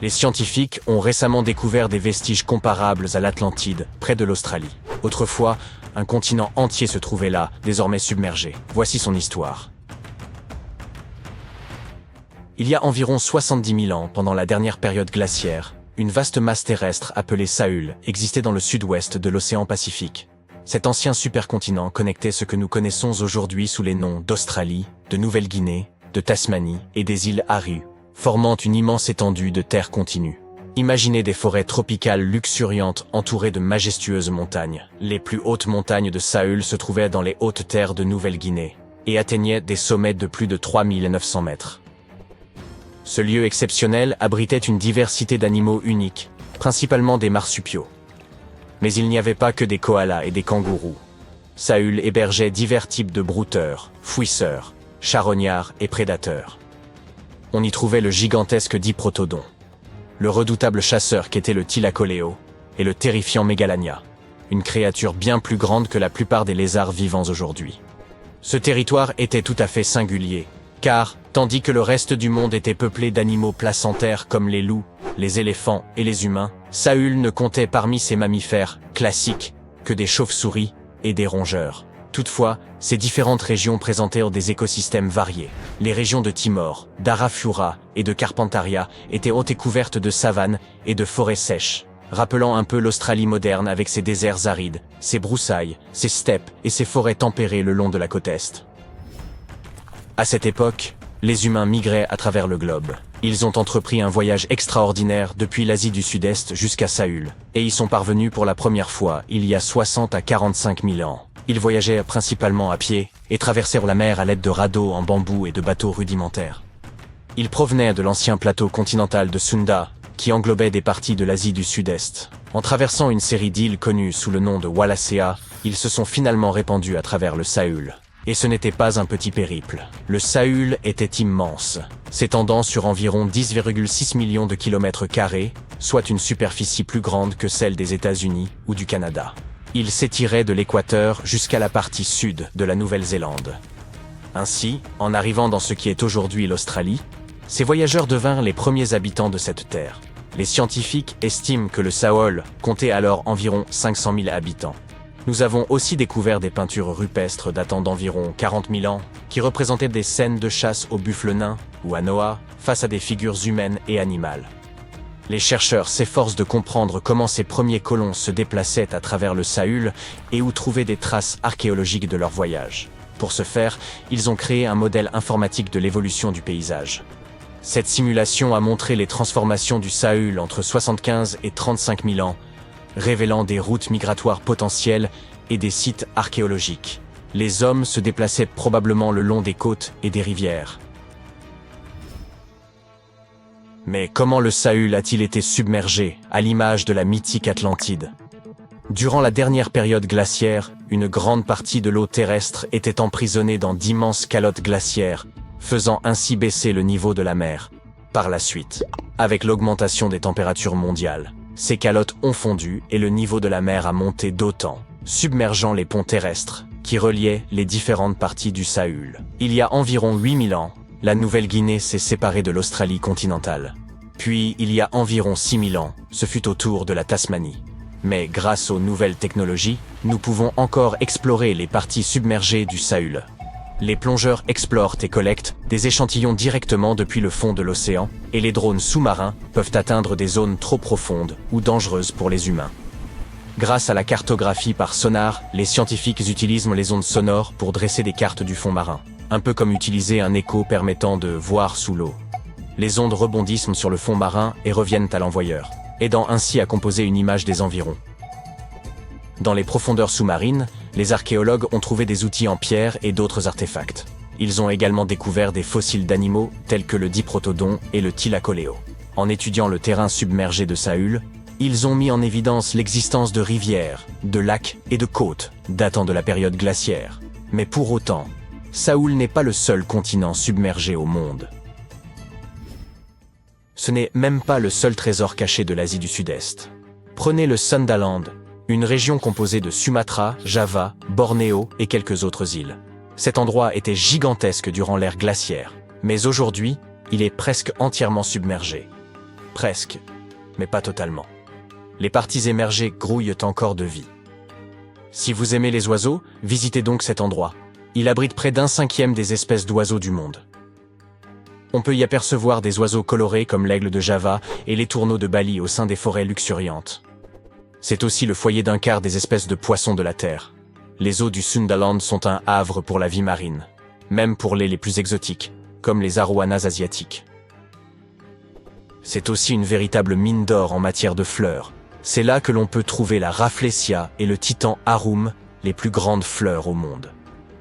Les scientifiques ont récemment découvert des vestiges comparables à l'Atlantide, près de l'Australie. Autrefois, un continent entier se trouvait là, désormais submergé. Voici son histoire. Il y a environ 70 000 ans, pendant la dernière période glaciaire, une vaste masse terrestre appelée Sahul existait dans le sud-ouest de l'océan Pacifique. Cet ancien supercontinent connectait ce que nous connaissons aujourd'hui sous les noms d'Australie, de Nouvelle-Guinée, de Tasmanie et des îles Aru, formant une immense étendue de terre continue. Imaginez des forêts tropicales luxuriantes entourées de majestueuses montagnes. Les plus hautes montagnes de Sahul se trouvaient dans les hautes terres de Nouvelle-Guinée et atteignaient des sommets de plus de 3900 mètres. Ce lieu exceptionnel abritait une diversité d'animaux uniques, principalement des marsupiaux. Mais il n'y avait pas que des koalas et des kangourous. Sahul hébergeait divers types de brouteurs, fouisseurs, charognards et prédateurs. On y trouvait le gigantesque diprotodon, le redoutable chasseur qu'était le thylacoleo, et le terrifiant mégalania, une créature bien plus grande que la plupart des lézards vivants aujourd'hui. Ce territoire était tout à fait singulier, car, tandis que le reste du monde était peuplé d'animaux placentaires comme les loups, les éléphants et les humains, Sahul ne comptait parmi ses mammifères classiques que des chauves-souris et des rongeurs. Toutefois, ces différentes régions présentaient des écosystèmes variés. Les régions de Timor, d'Arafura et de Carpentaria étaient hautes et couvertes de savanes et de forêts sèches, rappelant un peu l'Australie moderne avec ses déserts arides, ses broussailles, ses steppes et ses forêts tempérées le long de la côte est. À cette époque, les humains migraient à travers le globe. Ils ont entrepris un voyage extraordinaire depuis l'Asie du Sud-Est jusqu'à Sahul, et y sont parvenus pour la première fois il y a 60 à 45 000 ans. Ils voyageaient principalement à pied et traversèrent la mer à l'aide de radeaux en bambou et de bateaux rudimentaires. Ils provenaient de l'ancien plateau continental de Sunda, qui englobait des parties de l'Asie du Sud-Est. En traversant une série d'îles connues sous le nom de Wallacea, ils se sont finalement répandus à travers le Sahul. Et ce n'était pas un petit périple. Le Sahul était immense, s'étendant sur environ 10,6 millions de kilomètres carrés, soit une superficie plus grande que celle des États-Unis ou du Canada. Il s'étirait de l'équateur jusqu'à la partie sud de la Nouvelle-Zélande. Ainsi, en arrivant dans ce qui est aujourd'hui l'Australie, ces voyageurs devinrent les premiers habitants de cette terre. Les scientifiques estiment que le Sahul comptait alors environ 500 000 habitants. Nous avons aussi découvert des peintures rupestres datant d'environ 40 000 ans, qui représentaient des scènes de chasse au buffle nain ou à Noah face à des figures humaines et animales. Les chercheurs s'efforcent de comprendre comment ces premiers colons se déplaçaient à travers le Sahul et où trouver des traces archéologiques de leur voyage. Pour ce faire, ils ont créé un modèle informatique de l'évolution du paysage. Cette simulation a montré les transformations du Sahul entre 75 et 35 000 ans, révélant des routes migratoires potentielles et des sites archéologiques. Les hommes se déplaçaient probablement le long des côtes et des rivières. Mais comment le Sahul a-t-il été submergé, à l'image de la mythique Atlantide? Durant la dernière période glaciaire, une grande partie de l'eau terrestre était emprisonnée dans d'immenses calottes glaciaires, faisant ainsi baisser le niveau de la mer. Par la suite, avec l'augmentation des températures mondiales, ces calottes ont fondu et le niveau de la mer a monté d'autant, submergeant les ponts terrestres qui reliaient les différentes parties du Sahul. Il y a environ 8000 ans, la Nouvelle-Guinée s'est séparée de l'Australie continentale. Puis, il y a environ 6000 ans, ce fut au tour de la Tasmanie. Mais grâce aux nouvelles technologies, nous pouvons encore explorer les parties submergées du Sahul. Les plongeurs explorent et collectent des échantillons directement depuis le fond de l'océan, et les drones sous-marins peuvent atteindre des zones trop profondes ou dangereuses pour les humains. Grâce à la cartographie par sonar, les scientifiques utilisent les ondes sonores pour dresser des cartes du fond marin, un peu comme utiliser un écho permettant de voir sous l'eau. Les ondes rebondissent sur le fond marin et reviennent à l'envoyeur, aidant ainsi à composer une image des environs. Dans les profondeurs sous-marines, les archéologues ont trouvé des outils en pierre et d'autres artefacts. Ils ont également découvert des fossiles d'animaux tels que le diprotodon et le thylacoleo. En étudiant le terrain submergé de Sahul, ils ont mis en évidence l'existence de rivières, de lacs et de côtes datant de la période glaciaire. Mais pour autant, Sahul n'est pas le seul continent submergé au monde. Ce n'est même pas le seul trésor caché de l'Asie du Sud-Est. Prenez le Sundaland, une région composée de Sumatra, Java, Bornéo et quelques autres îles. Cet endroit était gigantesque durant l'ère glaciaire, mais aujourd'hui, il est presque entièrement submergé. Presque, mais pas totalement. Les parties émergées grouillent encore de vie. Si vous aimez les oiseaux, visitez donc cet endroit. Il abrite près d'1/5 des espèces d'oiseaux du monde. On peut y apercevoir des oiseaux colorés comme l'aigle de Java et les tourneaux de Bali au sein des forêts luxuriantes. C'est aussi le foyer d'un quart des espèces de poissons de la Terre. Les eaux du Sundaland sont un havre pour la vie marine, même pour les plus exotiques, comme les arowanas asiatiques. C'est aussi une véritable mine d'or en matière de fleurs. C'est là que l'on peut trouver la Rafflesia et le titan Arum, les plus grandes fleurs au monde.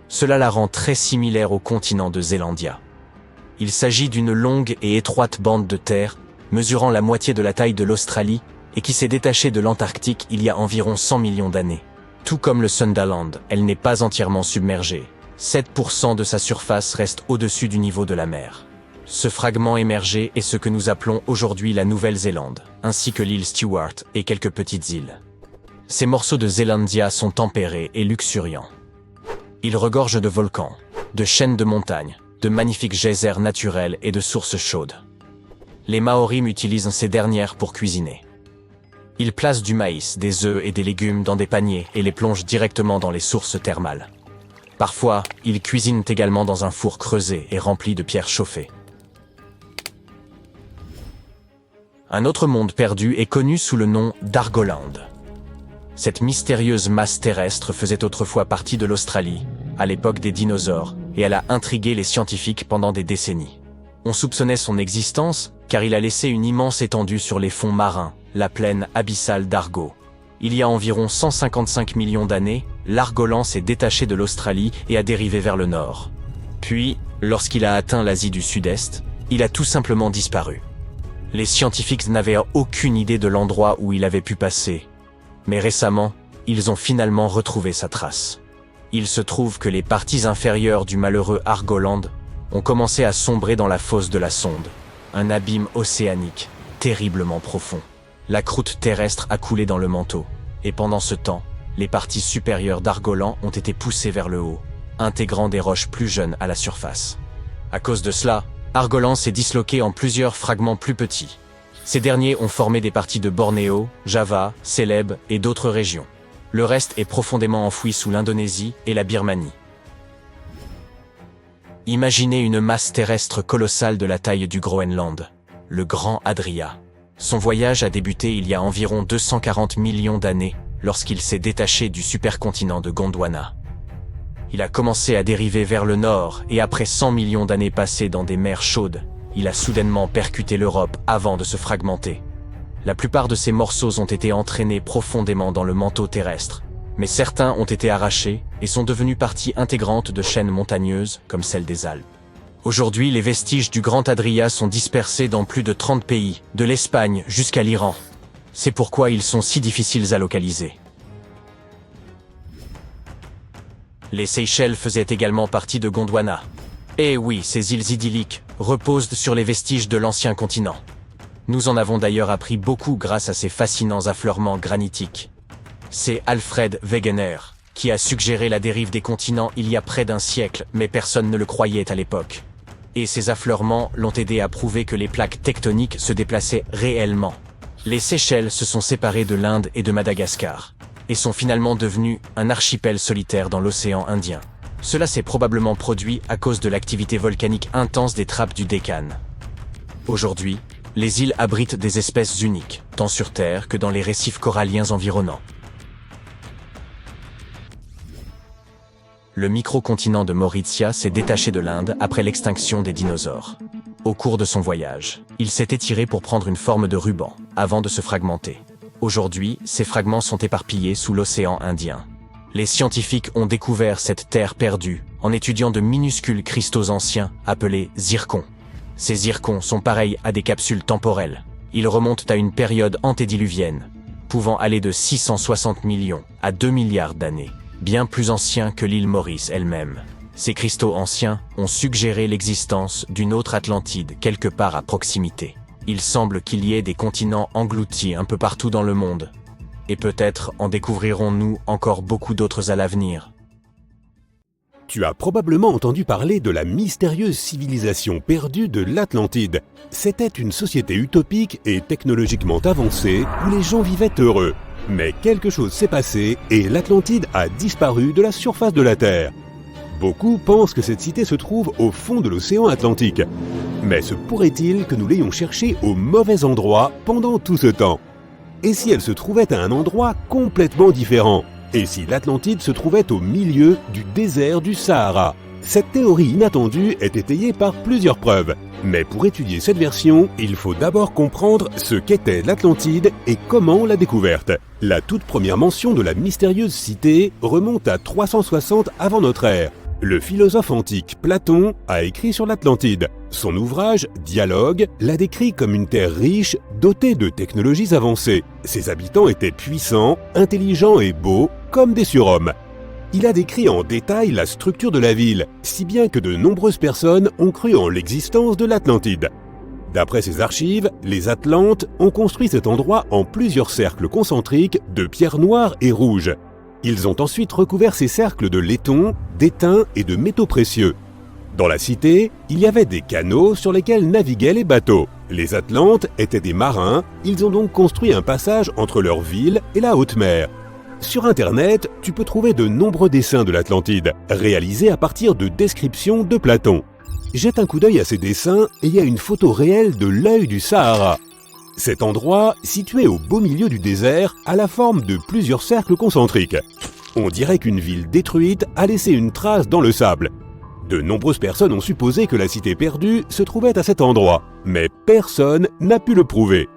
Cela la rend très similaire au continent de Zélandia. Il s'agit d'une longue et étroite bande de terre, mesurant la moitié de la taille de l'Australie et qui s'est détachée de l'Antarctique il y a environ 100 millions d'années. Tout comme le Sundaland, elle n'est pas entièrement submergée. 7% de sa surface reste au-dessus du niveau de la mer. Ce fragment émergé est ce que nous appelons aujourd'hui la Nouvelle-Zélande, ainsi que l'île Stewart et quelques petites îles. Ces morceaux de Zélandia sont tempérés et luxuriants. Ils regorgent de volcans, de chaînes de montagnes, de magnifiques geysers naturels et de sources chaudes. Les Maoris utilisent ces dernières pour cuisiner. Ils placent du maïs, des œufs et des légumes dans des paniers et les plongent directement dans les sources thermales. Parfois, ils cuisinent également dans un four creusé et rempli de pierres chauffées. Un autre monde perdu est connu sous le nom d'Argoland. Cette mystérieuse masse terrestre faisait autrefois partie de l'Australie, à l'époque des dinosaures, et elle a intrigué les scientifiques pendant des décennies. On soupçonnait son existence car il a laissé une immense étendue sur les fonds marins, la plaine abyssale d'Argo. Il y a environ 155 millions d'années, l'Argolan s'est détaché de l'Australie et a dérivé vers le nord. Puis, lorsqu'il a atteint l'Asie du Sud-Est, il a tout simplement disparu. Les scientifiques n'avaient aucune idée de l'endroit où il avait pu passer. Mais récemment, ils ont finalement retrouvé sa trace. Il se trouve que les parties inférieures du malheureux Argoland ont commencé à sombrer dans la fosse de la sonde, un abîme océanique terriblement profond. La croûte terrestre a coulé dans le manteau, et pendant ce temps, les parties supérieures d'Argolan ont été poussées vers le haut, intégrant des roches plus jeunes à la surface. À cause de cela, Argolan s'est disloqué en plusieurs fragments plus petits. Ces derniers ont formé des parties de Bornéo, Java, Célèbes et d'autres régions. Le reste est profondément enfoui sous l'Indonésie et la Birmanie. Imaginez une masse terrestre colossale de la taille du Groenland, le Grand Adria. Son voyage a débuté il y a environ 240 millions d'années lorsqu'il s'est détaché du supercontinent de Gondwana. Il a commencé à dériver vers le nord et après 100 millions d'années passées dans des mers chaudes, il a soudainement percuté l'Europe avant de se fragmenter. La plupart de ces morceaux ont été entraînés profondément dans le manteau terrestre, mais certains ont été arrachés et sont devenus partie intégrante de chaînes montagneuses comme celle des Alpes. Aujourd'hui, les vestiges du Grand Adria sont dispersés dans plus de 30 pays, de l'Espagne jusqu'à l'Iran. C'est pourquoi ils sont si difficiles à localiser. Les Seychelles faisaient également partie de Gondwana. Et oui, ces îles idylliques reposent sur les vestiges de l'ancien continent. Nous en avons d'ailleurs appris beaucoup grâce à ces fascinants affleurements granitiques. C'est Alfred Wegener qui a suggéré la dérive des continents il y a près d'un siècle, mais personne ne le croyait à l'époque. Et ces affleurements l'ont aidé à prouver que les plaques tectoniques se déplaçaient réellement. Les Seychelles se sont séparées de l'Inde et de Madagascar, et sont finalement devenus un archipel solitaire dans l'océan Indien. Cela s'est probablement produit à cause de l'activité volcanique intense des trappes du Deccan. Aujourd'hui, les îles abritent des espèces uniques, tant sur Terre que dans les récifs coralliens environnants. Le microcontinent de Mauritia s'est détaché de l'Inde après l'extinction des dinosaures. Au cours de son voyage, il s'est étiré pour prendre une forme de ruban, avant de se fragmenter. Aujourd'hui, ces fragments sont éparpillés sous l'océan Indien. Les scientifiques ont découvert cette terre perdue en étudiant de minuscules cristaux anciens appelés zircons. Ces zircons sont pareils à des capsules temporelles. Ils remontent à une période antédiluvienne, pouvant aller de 660 millions à 2 milliards d'années, bien plus anciens que l'île Maurice elle-même. Ces cristaux anciens ont suggéré l'existence d'une autre Atlantide quelque part à proximité. Il semble qu'il y ait des continents engloutis un peu partout dans le monde. Et peut-être en découvrirons-nous encore beaucoup d'autres à l'avenir. Tu as probablement entendu parler de la mystérieuse civilisation perdue de l'Atlantide. C'était une société utopique et technologiquement avancée où les gens vivaient heureux. Mais quelque chose s'est passé et l'Atlantide a disparu de la surface de la Terre. Beaucoup pensent que cette cité se trouve au fond de l'océan Atlantique. Mais se pourrait-il que nous l'ayons cherchée au mauvais endroit pendant tout ce temps? Et si elle se trouvait à un endroit complètement différent? Et si l'Atlantide se trouvait au milieu du désert du Sahara? Cette théorie inattendue est étayée par plusieurs preuves. Mais pour étudier cette version, il faut d'abord comprendre ce qu'était l'Atlantide et comment on l'a découverte. La toute première mention de la mystérieuse cité remonte à 360 avant notre ère. Le philosophe antique Platon a écrit sur l'Atlantide. Son ouvrage « Dialogue » l'a décrit comme une terre riche, dotée de technologies avancées. Ses habitants étaient puissants, intelligents et beaux, comme des surhommes. Il a décrit en détail la structure de la ville, si bien que de nombreuses personnes ont cru en l'existence de l'Atlantide. D'après ses archives, les Atlantes ont construit cet endroit en plusieurs cercles concentriques de pierres noires et rouges. Ils ont ensuite recouvert ces cercles de laiton, d'étain et de métaux précieux. Dans la cité, il y avait des canaux sur lesquels naviguaient les bateaux. Les Atlantes étaient des marins, ils ont donc construit un passage entre leur ville et la haute mer. Sur Internet, tu peux trouver de nombreux dessins de l'Atlantide, réalisés à partir de descriptions de Platon. Jette un coup d'œil à ces dessins et il y a une photo réelle de l'œil du Sahara. Cet endroit, situé au beau milieu du désert, a la forme de plusieurs cercles concentriques. On dirait qu'une ville détruite a laissé une trace dans le sable. De nombreuses personnes ont supposé que la cité perdue se trouvait à cet endroit, mais personne n'a pu le prouver.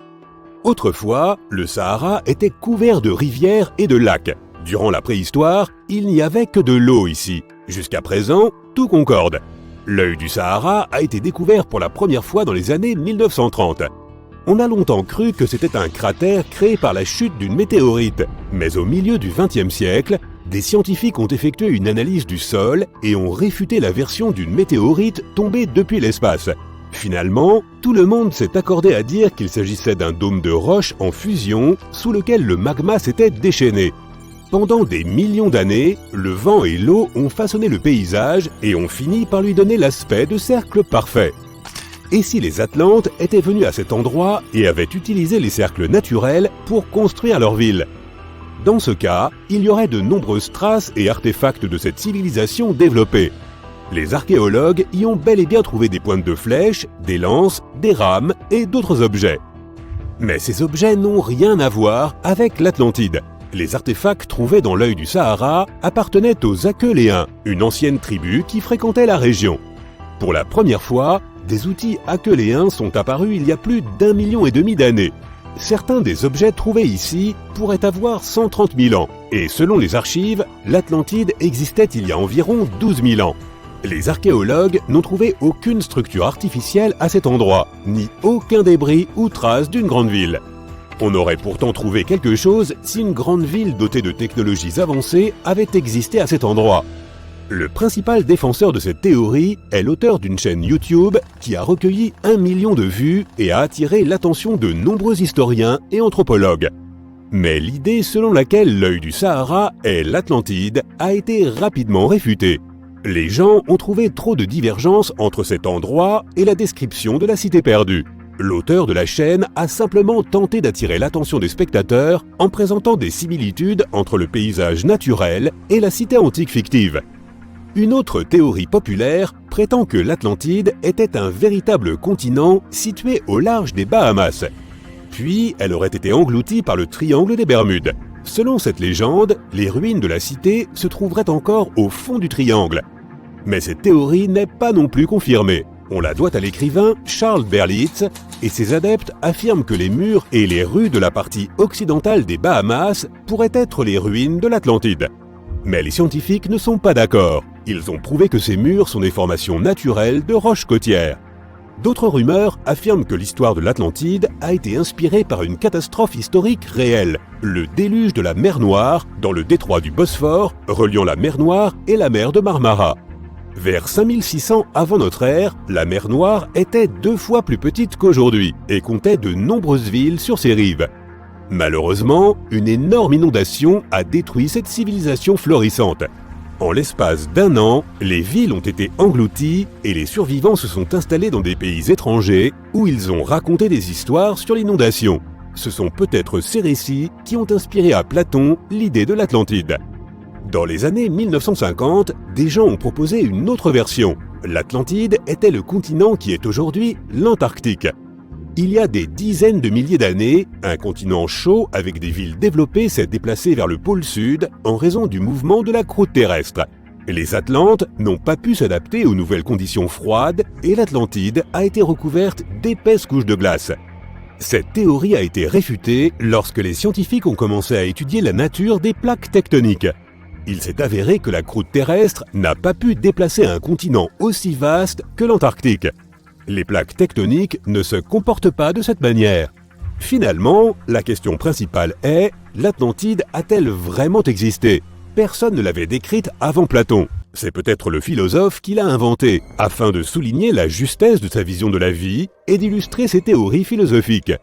Autrefois, le Sahara était couvert de rivières et de lacs. Durant la préhistoire, il n'y avait que de l'eau ici. Jusqu'à présent, tout concorde. L'œil du Sahara a été découvert pour la première fois dans les années 1930. On a longtemps cru que c'était un cratère créé par la chute d'une météorite. Mais au milieu du XXe siècle, des scientifiques ont effectué une analyse du sol et ont réfuté la version d'une météorite tombée depuis l'espace. Finalement, tout le monde s'est accordé à dire qu'il s'agissait d'un dôme de roche en fusion sous lequel le magma s'était déchaîné. Pendant des millions d'années, le vent et l'eau ont façonné le paysage et ont fini par lui donner l'aspect de cercle parfait. Et si les Atlantes étaient venus à cet endroit et avaient utilisé les cercles naturels pour construire leur ville? Dans ce cas, il y aurait de nombreuses traces et artefacts de cette civilisation développée. Les archéologues y ont bel et bien trouvé des pointes de flèches, des lances, des rames et d'autres objets. Mais ces objets n'ont rien à voir avec l'Atlantide. Les artefacts trouvés dans l'œil du Sahara appartenaient aux Aqueuléens, une ancienne tribu qui fréquentait la région. Pour la première fois, des outils aqueuléens sont apparus il y a plus d'1,5 million d'années. Certains des objets trouvés ici pourraient avoir 130 000 ans, et selon les archives, l'Atlantide existait il y a environ 12 000 ans. Les archéologues n'ont trouvé aucune structure artificielle à cet endroit, ni aucun débris ou trace d'une grande ville. On aurait pourtant trouvé quelque chose si une grande ville dotée de technologies avancées avait existé à cet endroit. Le principal défenseur de cette théorie est l'auteur d'une chaîne YouTube qui a recueilli 1 million de vues et a attiré l'attention de nombreux historiens et anthropologues. Mais l'idée selon laquelle l'œil du Sahara est l'Atlantide a été rapidement réfutée. Les gens ont trouvé trop de divergences entre cet endroit et la description de la cité perdue. L'auteur de la chaîne a simplement tenté d'attirer l'attention des spectateurs en présentant des similitudes entre le paysage naturel et la cité antique fictive. Une autre théorie populaire prétend que l'Atlantide était un véritable continent situé au large des Bahamas. Puis, elle aurait été engloutie par le triangle des Bermudes. Selon cette légende, les ruines de la cité se trouveraient encore au fond du triangle. Mais cette théorie n'est pas non plus confirmée. On la doit à l'écrivain Charles Berlitz, et ses adeptes affirment que les murs et les rues de la partie occidentale des Bahamas pourraient être les ruines de l'Atlantide. Mais les scientifiques ne sont pas d'accord. Ils ont prouvé que ces murs sont des formations naturelles de roches côtières. D'autres rumeurs affirment que l'histoire de l'Atlantide a été inspirée par une catastrophe historique réelle, le déluge de la mer Noire dans le détroit du Bosphore, reliant la mer Noire et la mer de Marmara. Vers 5600 avant notre ère, la mer Noire était 2 fois plus petite qu'aujourd'hui et comptait de nombreuses villes sur ses rives. Malheureusement, une énorme inondation a détruit cette civilisation florissante. En l'espace d'1 an, les villes ont été englouties et les survivants se sont installés dans des pays étrangers où ils ont raconté des histoires sur l'inondation. Ce sont peut-être ces récits qui ont inspiré à Platon l'idée de l'Atlantide. Dans les années 1950, des gens ont proposé une autre version. L'Atlantide était le continent qui est aujourd'hui l'Antarctique. Il y a des dizaines de milliers d'années, un continent chaud avec des villes développées s'est déplacé vers le pôle sud en raison du mouvement de la croûte terrestre. Les Atlantes n'ont pas pu s'adapter aux nouvelles conditions froides et l'Atlantide a été recouverte d'épaisses couches de glace. Cette théorie a été réfutée lorsque les scientifiques ont commencé à étudier la nature des plaques tectoniques. Il s'est avéré que la croûte terrestre n'a pas pu déplacer un continent aussi vaste que l'Antarctique. Les plaques tectoniques ne se comportent pas de cette manière. Finalement, la question principale est, l'Atlantide a-t-elle vraiment existé? Personne ne l'avait décrite avant Platon. C'est peut-être le philosophe qui l'a inventée, afin de souligner la justesse de sa vision de la vie et d'illustrer ses théories philosophiques.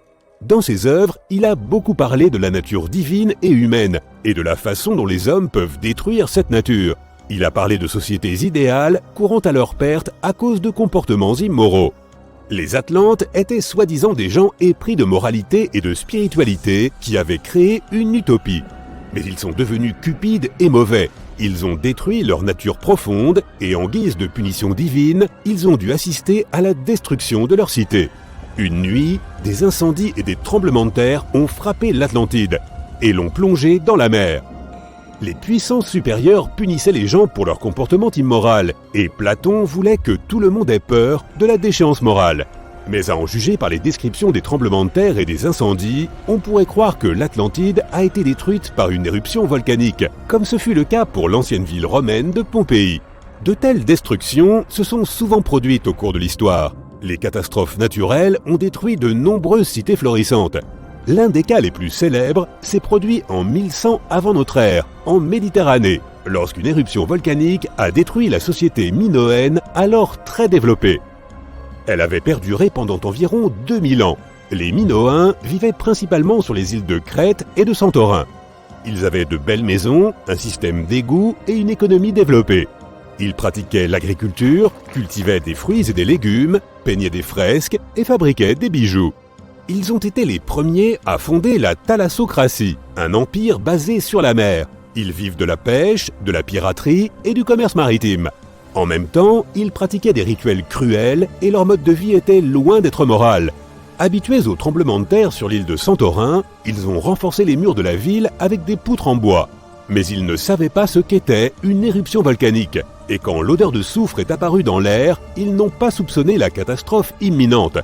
Dans ses œuvres, il a beaucoup parlé de la nature divine et humaine, et de la façon dont les hommes peuvent détruire cette nature. Il a parlé de sociétés idéales courant à leur perte à cause de comportements immoraux. Les Atlantes étaient soi-disant des gens épris de moralité et de spiritualité qui avaient créé une utopie. Mais ils sont devenus cupides et mauvais. Ils ont détruit leur nature profonde et en guise de punition divine, ils ont dû assister à la destruction de leur cité. Une nuit, des incendies et des tremblements de terre ont frappé l'Atlantide et l'ont plongée dans la mer. Les puissances supérieures punissaient les gens pour leur comportement immoral, et Platon voulait que tout le monde ait peur de la déchéance morale. Mais à en juger par les descriptions des tremblements de terre et des incendies, on pourrait croire que l'Atlantide a été détruite par une éruption volcanique, comme ce fut le cas pour l'ancienne ville romaine de Pompéi. De telles destructions se sont souvent produites au cours de l'histoire. Les catastrophes naturelles ont détruit de nombreuses cités florissantes. L'un des cas les plus célèbres s'est produit en 1100 avant notre ère, en Méditerranée, lorsqu'une éruption volcanique a détruit la société minoenne, alors très développée. Elle avait perduré pendant environ 2000 ans. Les Minoens vivaient principalement sur les îles de Crète et de Santorin. Ils avaient de belles maisons, un système d'égouts et une économie développée. Ils pratiquaient l'agriculture, cultivaient des fruits et des légumes, peignaient des fresques et fabriquaient des bijoux. Ils ont été les premiers à fonder la thalassocratie, un empire basé sur la mer. Ils vivent de la pêche, de la piraterie et du commerce maritime. En même temps, ils pratiquaient des rituels cruels et leur mode de vie était loin d'être moral. Habitués aux tremblements de terre sur l'île de Santorin, ils ont renforcé les murs de la ville avec des poutres en bois. Mais ils ne savaient pas ce qu'était une éruption volcanique. Et quand l'odeur de soufre est apparue dans l'air, ils n'ont pas soupçonné la catastrophe imminente.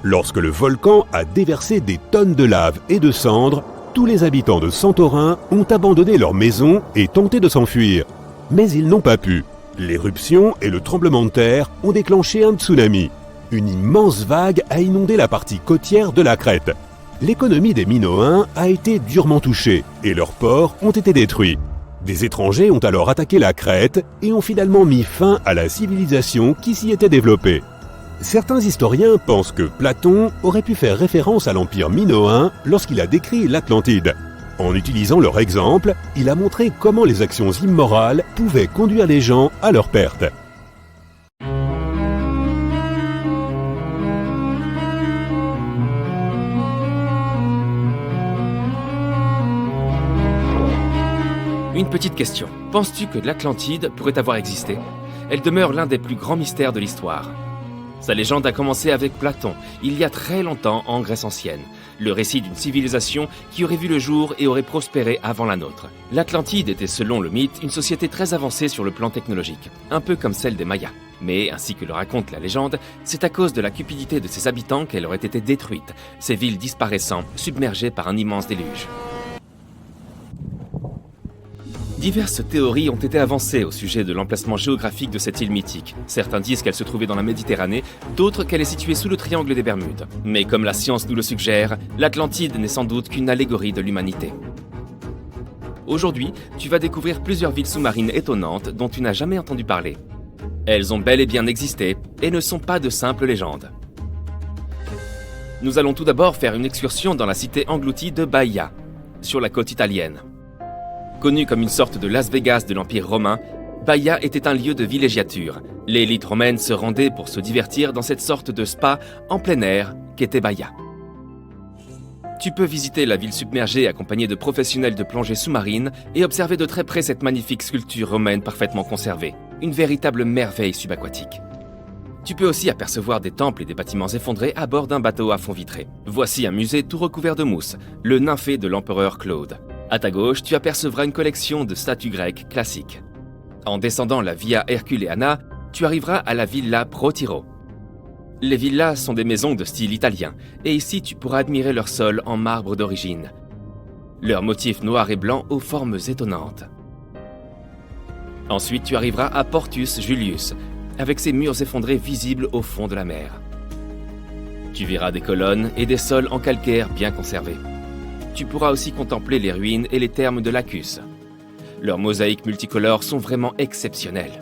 Lorsque le volcan a déversé des tonnes de lave et de cendres, tous les habitants de Santorin ont abandonné leurs maisons et tenté de s'enfuir. Mais ils n'ont pas pu. L'éruption et le tremblement de terre ont déclenché un tsunami. Une immense vague a inondé la partie côtière de la Crète. L'économie des Minoens a été durement touchée et leurs ports ont été détruits. Des étrangers ont alors attaqué la Crète et ont finalement mis fin à la civilisation qui s'y était développée. Certains historiens pensent que Platon aurait pu faire référence à l'Empire minoen lorsqu'il a décrit l'Atlantide. En utilisant leur exemple, il a montré comment les actions immorales pouvaient conduire les gens à leur perte. Une petite question. Penses-tu que l'Atlantide pourrait avoir existé? Elle demeure l'un des plus grands mystères de l'histoire. Sa légende a commencé avec Platon, il y a très longtemps en Grèce ancienne. Le récit d'une civilisation qui aurait vu le jour et aurait prospéré avant la nôtre. L'Atlantide était, selon le mythe, une société très avancée sur le plan technologique, un peu comme celle des Mayas. Mais, ainsi que le raconte la légende, c'est à cause de la cupidité de ses habitants qu'elle aurait été détruite, ces villes disparaissant, submergées par un immense déluge. Diverses théories ont été avancées au sujet de l'emplacement géographique de cette île mythique. Certains disent qu'elle se trouvait dans la Méditerranée, d'autres qu'elle est située sous le triangle des Bermudes. Mais comme la science nous le suggère, l'Atlantide n'est sans doute qu'une allégorie de l'humanité. Aujourd'hui, tu vas découvrir plusieurs villes sous-marines étonnantes dont tu n'as jamais entendu parler. Elles ont bel et bien existé et ne sont pas de simples légendes. Nous allons tout d'abord faire une excursion dans la cité engloutie de Baïa, sur la côte italienne. Connue comme une sorte de Las Vegas de l'Empire romain, Baia était un lieu de villégiature. L'élite romaine se rendait pour se divertir dans cette sorte de spa en plein air qu'était Baia. Tu peux visiter la ville submergée accompagnée de professionnels de plongée sous-marine et observer de très près cette magnifique sculpture romaine parfaitement conservée, une véritable merveille subaquatique. Tu peux aussi apercevoir des temples et des bâtiments effondrés à bord d'un bateau à fond vitré. Voici un musée tout recouvert de mousse, le nymphée de l'empereur Claude. À ta gauche, tu apercevras une collection de statues grecques classiques. En descendant la Via Herculeana, tu arriveras à la Villa Pro Tiro. Les villas sont des maisons de style italien, et ici tu pourras admirer leur sol en marbre d'origine. Leurs motifs noirs et blancs aux formes étonnantes. Ensuite tu arriveras à Portus Julius, avec ses murs effondrés visibles au fond de la mer. Tu verras des colonnes et des sols en calcaire bien conservés. Tu pourras aussi contempler les ruines et les thermes de Lacus. Leurs mosaïques multicolores sont vraiment exceptionnelles.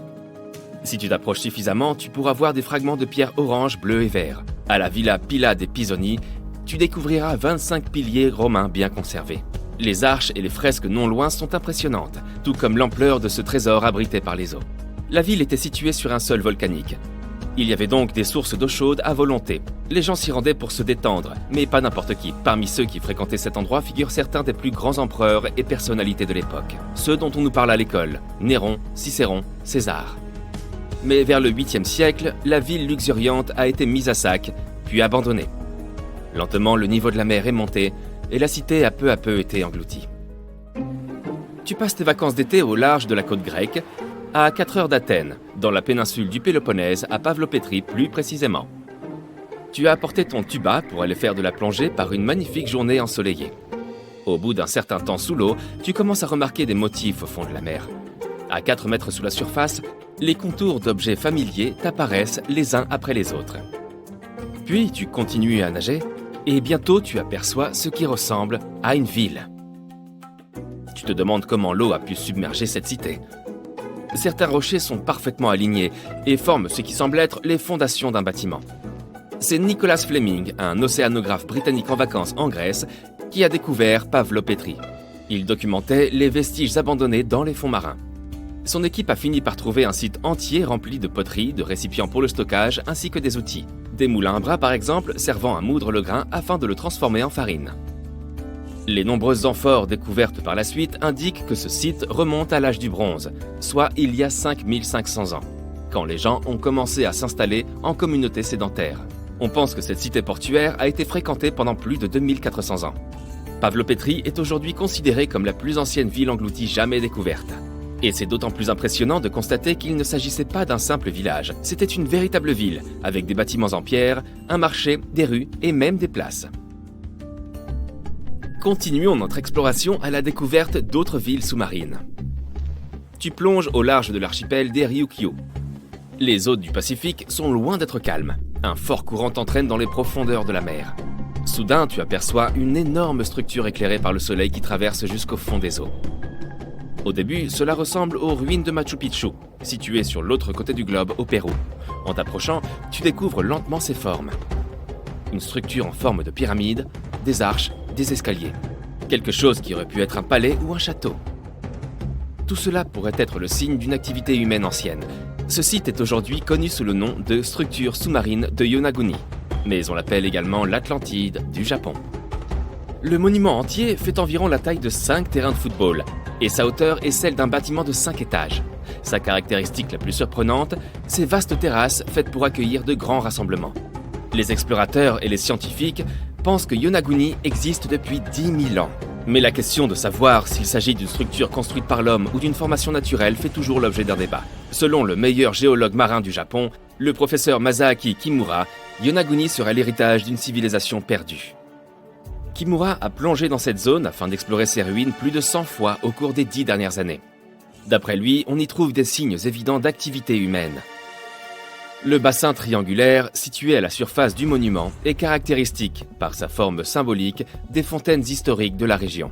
Si tu t'approches suffisamment, tu pourras voir des fragments de pierre orange, bleu et vert. À la Villa Pilla dei Pisoni, tu découvriras 25 piliers romains bien conservés. Les arches et les fresques non loin sont impressionnantes, tout comme l'ampleur de ce trésor abrité par les eaux. La ville était située sur un sol volcanique. Il y avait donc des sources d'eau chaude à volonté. Les gens s'y rendaient pour se détendre, mais pas n'importe qui. Parmi ceux qui fréquentaient cet endroit figurent certains des plus grands empereurs et personnalités de l'époque. Ceux dont on nous parle à l'école, Néron, Cicéron, César. Mais vers le 8e siècle, la ville luxuriante a été mise à sac, puis abandonnée. Lentement, le niveau de la mer est monté, et la cité a peu à peu été engloutie. Tu passes tes vacances d'été au large de la côte grecque, à 4 heures d'Athènes, dans la péninsule du Péloponnèse, à Pavlopétrie plus précisément. Tu as apporté ton tuba pour aller faire de la plongée par une magnifique journée ensoleillée. Au bout d'un certain temps sous l'eau, tu commences à remarquer des motifs au fond de la mer. À 4 mètres sous la surface, les contours d'objets familiers t'apparaissent les uns après les autres. Puis tu continues à nager, et bientôt tu aperçois ce qui ressemble à une ville. Tu te demandes comment l'eau a pu submerger cette cité. Certains rochers sont parfaitement alignés et forment ce qui semble être les fondations d'un bâtiment. C'est Nicholas Fleming, un océanographe britannique en vacances en Grèce, qui a découvert Pavlopétrie. Il documentait les vestiges abandonnés dans les fonds marins. Son équipe a fini par trouver un site entier rempli de poteries, de récipients pour le stockage, ainsi que des outils. Des moulins à bras par exemple, servant à moudre le grain afin de le transformer en farine. Les nombreuses amphores découvertes par la suite indiquent que ce site remonte à l'âge du bronze, soit il y a 5500 ans, quand les gens ont commencé à s'installer en communauté sédentaire. On pense que cette cité portuaire a été fréquentée pendant plus de 2400 ans. Pavlopétrie est aujourd'hui considérée comme la plus ancienne ville engloutie jamais découverte. Et c'est d'autant plus impressionnant de constater qu'il ne s'agissait pas d'un simple village. C'était une véritable ville, avec des bâtiments en pierre, un marché, des rues et même des places. Continuons notre exploration à la découverte d'autres villes sous-marines. Tu plonges au large de l'archipel des Ryukyu. Les eaux du Pacifique sont loin d'être calmes. Un fort courant t'entraîne dans les profondeurs de la mer. Soudain, tu aperçois une énorme structure éclairée par le soleil qui traverse jusqu'au fond des eaux. Au début, cela ressemble aux ruines de Machu Picchu, situées sur l'autre côté du globe, au Pérou. En t'approchant, tu découvres lentement ses formes. Une structure en forme de pyramide, des arches, des escaliers. Quelque chose qui aurait pu être un palais ou un château. Tout cela pourrait être le signe d'une activité humaine ancienne. Ce site est aujourd'hui connu sous le nom de structure sous-marine de Yonaguni, mais on l'appelle également l'Atlantide du Japon. Le monument entier fait environ la taille de 5 terrains de football, et sa hauteur est celle d'un bâtiment de 5 étages. Sa caractéristique la plus surprenante, ses vastes terrasses faites pour accueillir de grands rassemblements. Les explorateurs et les scientifiques pensent que Yonaguni existe depuis 10 000 ans. Mais la question de savoir s'il s'agit d'une structure construite par l'homme ou d'une formation naturelle fait toujours l'objet d'un débat. Selon le meilleur géologue marin du Japon, le professeur Masaaki Kimura, Yonaguni serait l'héritage d'une civilisation perdue. Kimura a plongé dans cette zone afin d'explorer ses ruines plus de 100 fois au cours des 10 dernières années. D'après lui, on y trouve des signes évidents d'activité humaine. Le bassin triangulaire, situé à la surface du monument, est caractéristique, par sa forme symbolique, des fontaines historiques de la région.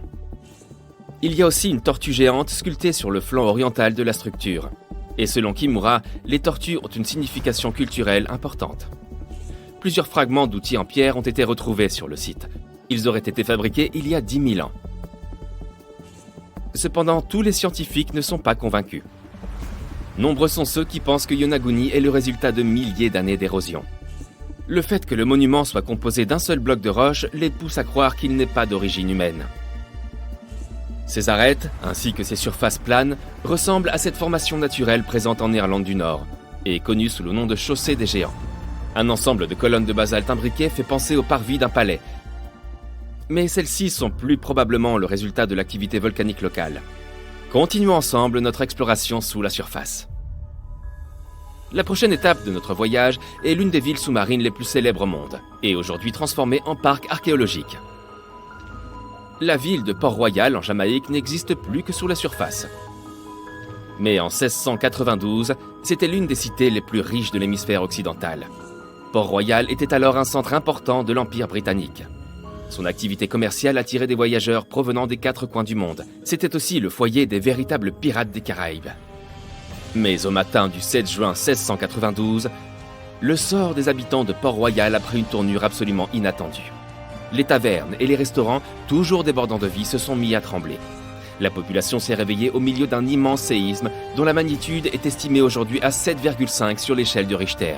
Il y a aussi une tortue géante sculptée sur le flanc oriental de la structure. Et selon Kimura, les tortues ont une signification culturelle importante. Plusieurs fragments d'outils en pierre ont été retrouvés sur le site. Ils auraient été fabriqués il y a 10 000 ans. Cependant, tous les scientifiques ne sont pas convaincus. Nombreux sont ceux qui pensent que Yonaguni est le résultat de milliers d'années d'érosion. Le fait que le monument soit composé d'un seul bloc de roche les pousse à croire qu'il n'est pas d'origine humaine. Ses arêtes, ainsi que ses surfaces planes, ressemblent à cette formation naturelle présente en Irlande du Nord, et connue sous le nom de chaussée des géants. Un ensemble de colonnes de basalte imbriquées fait penser au parvis d'un palais. Mais celles-ci sont plus probablement le résultat de l'activité volcanique locale. Continuons ensemble notre exploration sous la surface. La prochaine étape de notre voyage est l'une des villes sous-marines les plus célèbres au monde, et aujourd'hui transformée en parc archéologique. La ville de Port-Royal en Jamaïque n'existe plus que sous la surface. Mais en 1692, c'était l'une des cités les plus riches de l'hémisphère occidental. Port-Royal était alors un centre important de l'Empire britannique. Son activité commerciale attirait des voyageurs provenant des 4 coins du monde. C'était aussi le foyer des véritables pirates des Caraïbes. Mais au matin du 7 juin 1692, le sort des habitants de Port-Royal a pris une tournure absolument inattendue. Les tavernes et les restaurants, toujours débordants de vie, se sont mis à trembler. La population s'est réveillée au milieu d'un immense séisme dont la magnitude est estimée aujourd'hui à 7,5 sur l'échelle de Richter.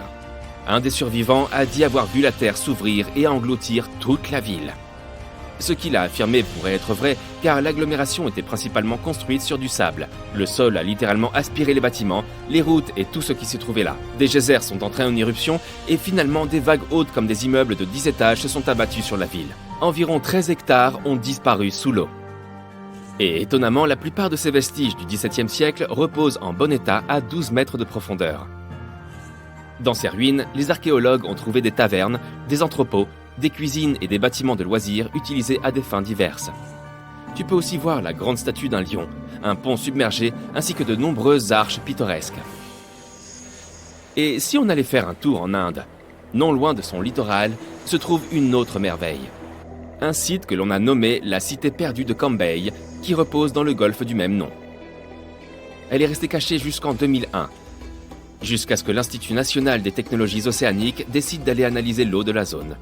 Un des survivants a dit avoir vu la terre s'ouvrir et engloutir toute la ville. Ce qu'il a affirmé pourrait être vrai, car l'agglomération était principalement construite sur du sable. Le sol a littéralement aspiré les bâtiments, les routes et tout ce qui s'y trouvait là. Des geysers sont entrés en éruption et finalement des vagues hautes comme des immeubles de 10 étages se sont abattus sur la ville. Environ 13 hectares ont disparu sous l'eau. Et étonnamment, la plupart de ces vestiges du XVIIe siècle reposent en bon état à 12 mètres de profondeur. Dans ces ruines, les archéologues ont trouvé des tavernes, des entrepôts, des cuisines et des bâtiments de loisirs utilisés à des fins diverses. Tu peux aussi voir la grande statue d'un lion, un pont submergé ainsi que de nombreuses arches pittoresques. Et si on allait faire un tour en Inde, non loin de son littoral, se trouve une autre merveille. Un site que l'on a nommé la cité perdue de Cambay, qui repose dans le golfe du même nom. Elle est restée cachée jusqu'en 2001, jusqu'à ce que l'Institut national des technologies océaniques décide d'aller analyser l'eau de la zone.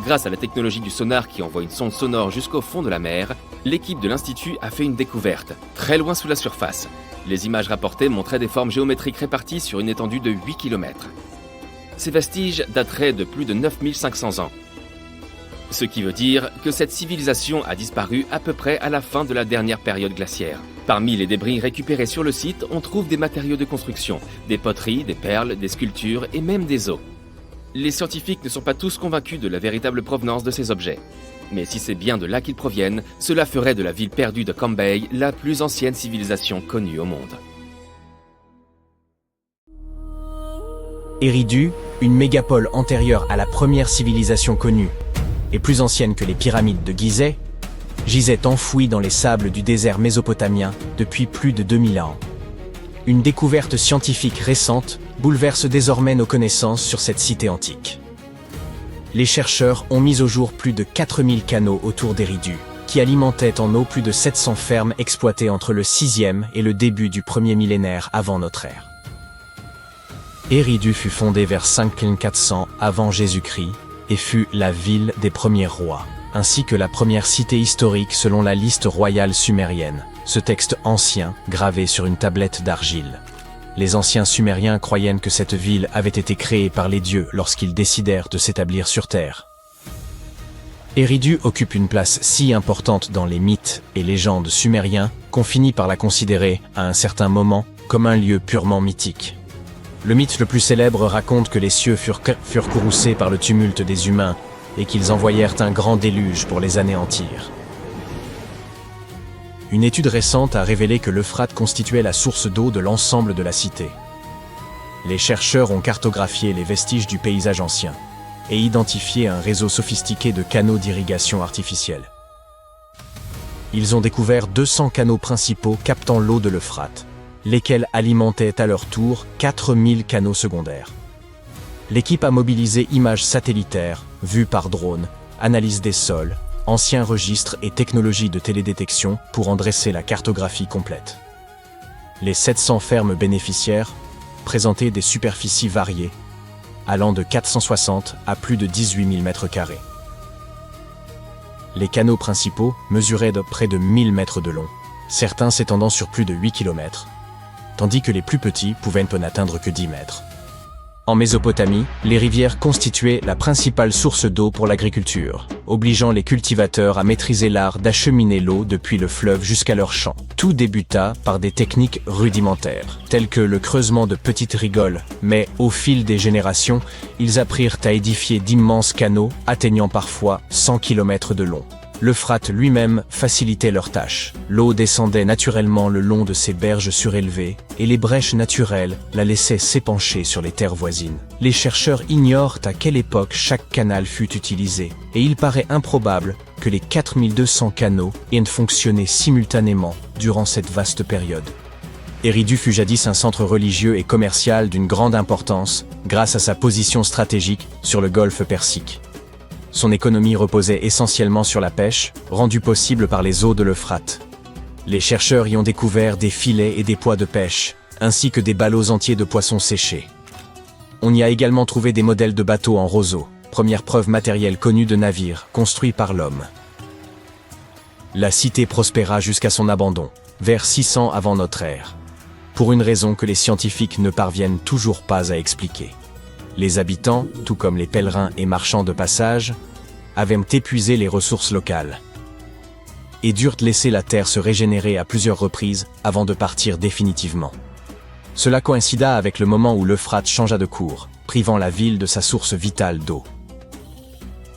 Grâce à la technologie du sonar qui envoie une sonde sonore jusqu'au fond de la mer, l'équipe de l'Institut a fait une découverte, très loin sous la surface. Les images rapportées montraient des formes géométriques réparties sur une étendue de 8 km. Ces vestiges dateraient de plus de 9500 ans. Ce qui veut dire que cette civilisation a disparu à peu près à la fin de la dernière période glaciaire. Parmi les débris récupérés sur le site, on trouve des matériaux de construction, des poteries, des perles, des sculptures et même des os. Les scientifiques ne sont pas tous convaincus de la véritable provenance de ces objets. Mais si c'est bien de là qu'ils proviennent, cela ferait de la ville perdue de Cambay la plus ancienne civilisation connue au monde. Eridu, une mégapole antérieure à la première civilisation connue, et plus ancienne que les pyramides de Gizeh, gisait enfouie dans les sables du désert mésopotamien depuis plus de 2000 ans. Une découverte scientifique récente bouleverse désormais nos connaissances sur cette cité antique. Les chercheurs ont mis au jour plus de 4000 canaux autour d'Eridu, qui alimentaient en eau plus de 700 fermes exploitées entre le 6e et le début du 1er millénaire avant notre ère. Eridu fut fondée vers 5400 avant Jésus-Christ et fut la ville des premiers rois, ainsi que la première cité historique selon la liste royale sumérienne, ce texte ancien gravé sur une tablette d'argile. Les anciens Sumériens croyaient que cette ville avait été créée par les dieux lorsqu'ils décidèrent de s'établir sur Terre. Eridu occupe une place si importante dans les mythes et légendes sumériens qu'on finit par la considérer, à un certain moment, comme un lieu purement mythique. Le mythe le plus célèbre raconte que les cieux furent courroucés par le tumulte des humains et qu'ils envoyèrent un grand déluge pour les anéantir. Une étude récente a révélé que l'Euphrate constituait la source d'eau de l'ensemble de la cité. Les chercheurs ont cartographié les vestiges du paysage ancien et identifié un réseau sophistiqué de canaux d'irrigation artificielle. Ils ont découvert 200 canaux principaux captant l'eau de l'Euphrate, lesquels alimentaient à leur tour 4000 canaux secondaires. L'équipe a mobilisé images satellitaires, vues par drone, analyse des sols, anciens registres et technologies de télédétection pour en dresser la cartographie complète. Les 700 fermes bénéficiaires présentaient des superficies variées, allant de 460 à plus de 18 000 m². Les canaux principaux mesuraient de près de 1000 mètres de long, certains s'étendant sur plus de 8 km, tandis que les plus petits pouvaient n'atteindre que 10 mètres. En Mésopotamie, les rivières constituaient la principale source d'eau pour l'agriculture, obligeant les cultivateurs à maîtriser l'art d'acheminer l'eau depuis le fleuve jusqu'à leurs champs. Tout débuta par des techniques rudimentaires, telles que le creusement de petites rigoles, mais au fil des générations, ils apprirent à édifier d'immenses canaux atteignant parfois 100 km de long. L'Euphrate lui-même facilitait leur tâche. L'eau descendait naturellement le long de ces berges surélevées, et les brèches naturelles la laissaient s'épancher sur les terres voisines. Les chercheurs ignorent à quelle époque chaque canal fut utilisé, et il paraît improbable que les 4200 canaux aient fonctionné simultanément durant cette vaste période. Eridu fut jadis un centre religieux et commercial d'une grande importance, grâce à sa position stratégique sur le golfe Persique. Son économie reposait essentiellement sur la pêche, rendue possible par les eaux de l'Euphrate. Les chercheurs y ont découvert des filets et des poids de pêche, ainsi que des ballots entiers de poissons séchés. On y a également trouvé des modèles de bateaux en roseau, première preuve matérielle connue de navires construits par l'homme. La cité prospéra jusqu'à son abandon, vers 600 avant notre ère, pour une raison que les scientifiques ne parviennent toujours pas à expliquer. Les habitants, tout comme les pèlerins et marchands de passage, avaient épuisé les ressources locales et durent laisser la terre se régénérer à plusieurs reprises avant de partir définitivement. Cela coïncida avec le moment où l'Euphrate changea de cours, privant la ville de sa source vitale d'eau.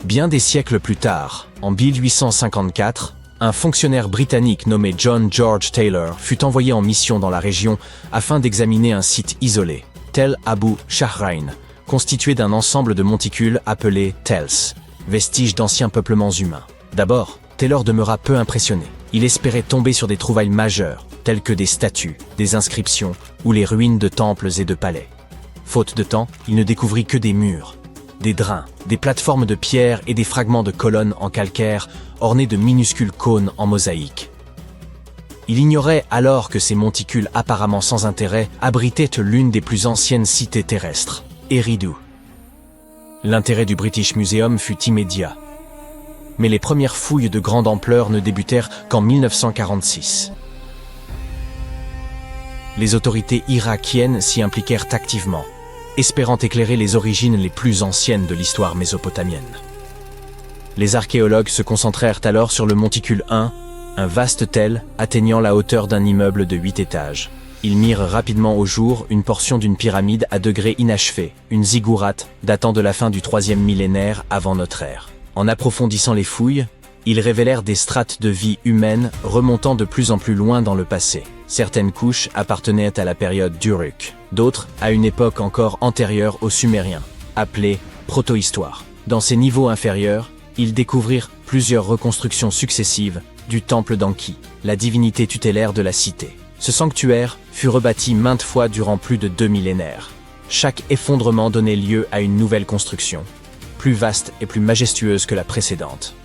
Bien des siècles plus tard, en 1854, un fonctionnaire britannique nommé John George Taylor fut envoyé en mission dans la région afin d'examiner un site isolé, Tel Abu Shahrain, constitué d'un ensemble de monticules appelés tels, vestiges d'anciens peuplements humains. D'abord, Taylor demeura peu impressionné. Il espérait tomber sur des trouvailles majeures, telles que des statues, des inscriptions ou les ruines de temples et de palais. Faute de temps, il ne découvrit que des murs, des drains, des plateformes de pierre et des fragments de colonnes en calcaire ornés de minuscules cônes en mosaïque. Il ignorait alors que ces monticules apparemment sans intérêt abritaient l'une des plus anciennes cités terrestres, Eridu. L'intérêt du British Museum fut immédiat, mais les premières fouilles de grande ampleur ne débutèrent qu'en 1946. Les autorités irakiennes s'y impliquèrent activement, espérant éclairer les origines les plus anciennes de l'histoire mésopotamienne. Les archéologues se concentrèrent alors sur le monticule 1, un vaste tel atteignant la hauteur d'un immeuble de 8 étages. Ils mirent rapidement au jour une portion d'une pyramide à degrés inachevés, une ziggourate datant de la fin du 3e millénaire avant notre ère. En approfondissant les fouilles, ils révélèrent des strates de vie humaine remontant de plus en plus loin dans le passé. Certaines couches appartenaient à la période d'Uruk, d'autres à une époque encore antérieure aux Sumériens, appelée protohistoire. Dans ces niveaux inférieurs, ils découvrirent plusieurs reconstructions successives du temple d'Anki, la divinité tutélaire de la cité. Ce sanctuaire fut rebâti maintes fois durant plus de 2 millénaires. Chaque effondrement donnait lieu à une nouvelle construction, plus vaste et plus majestueuse que la précédente.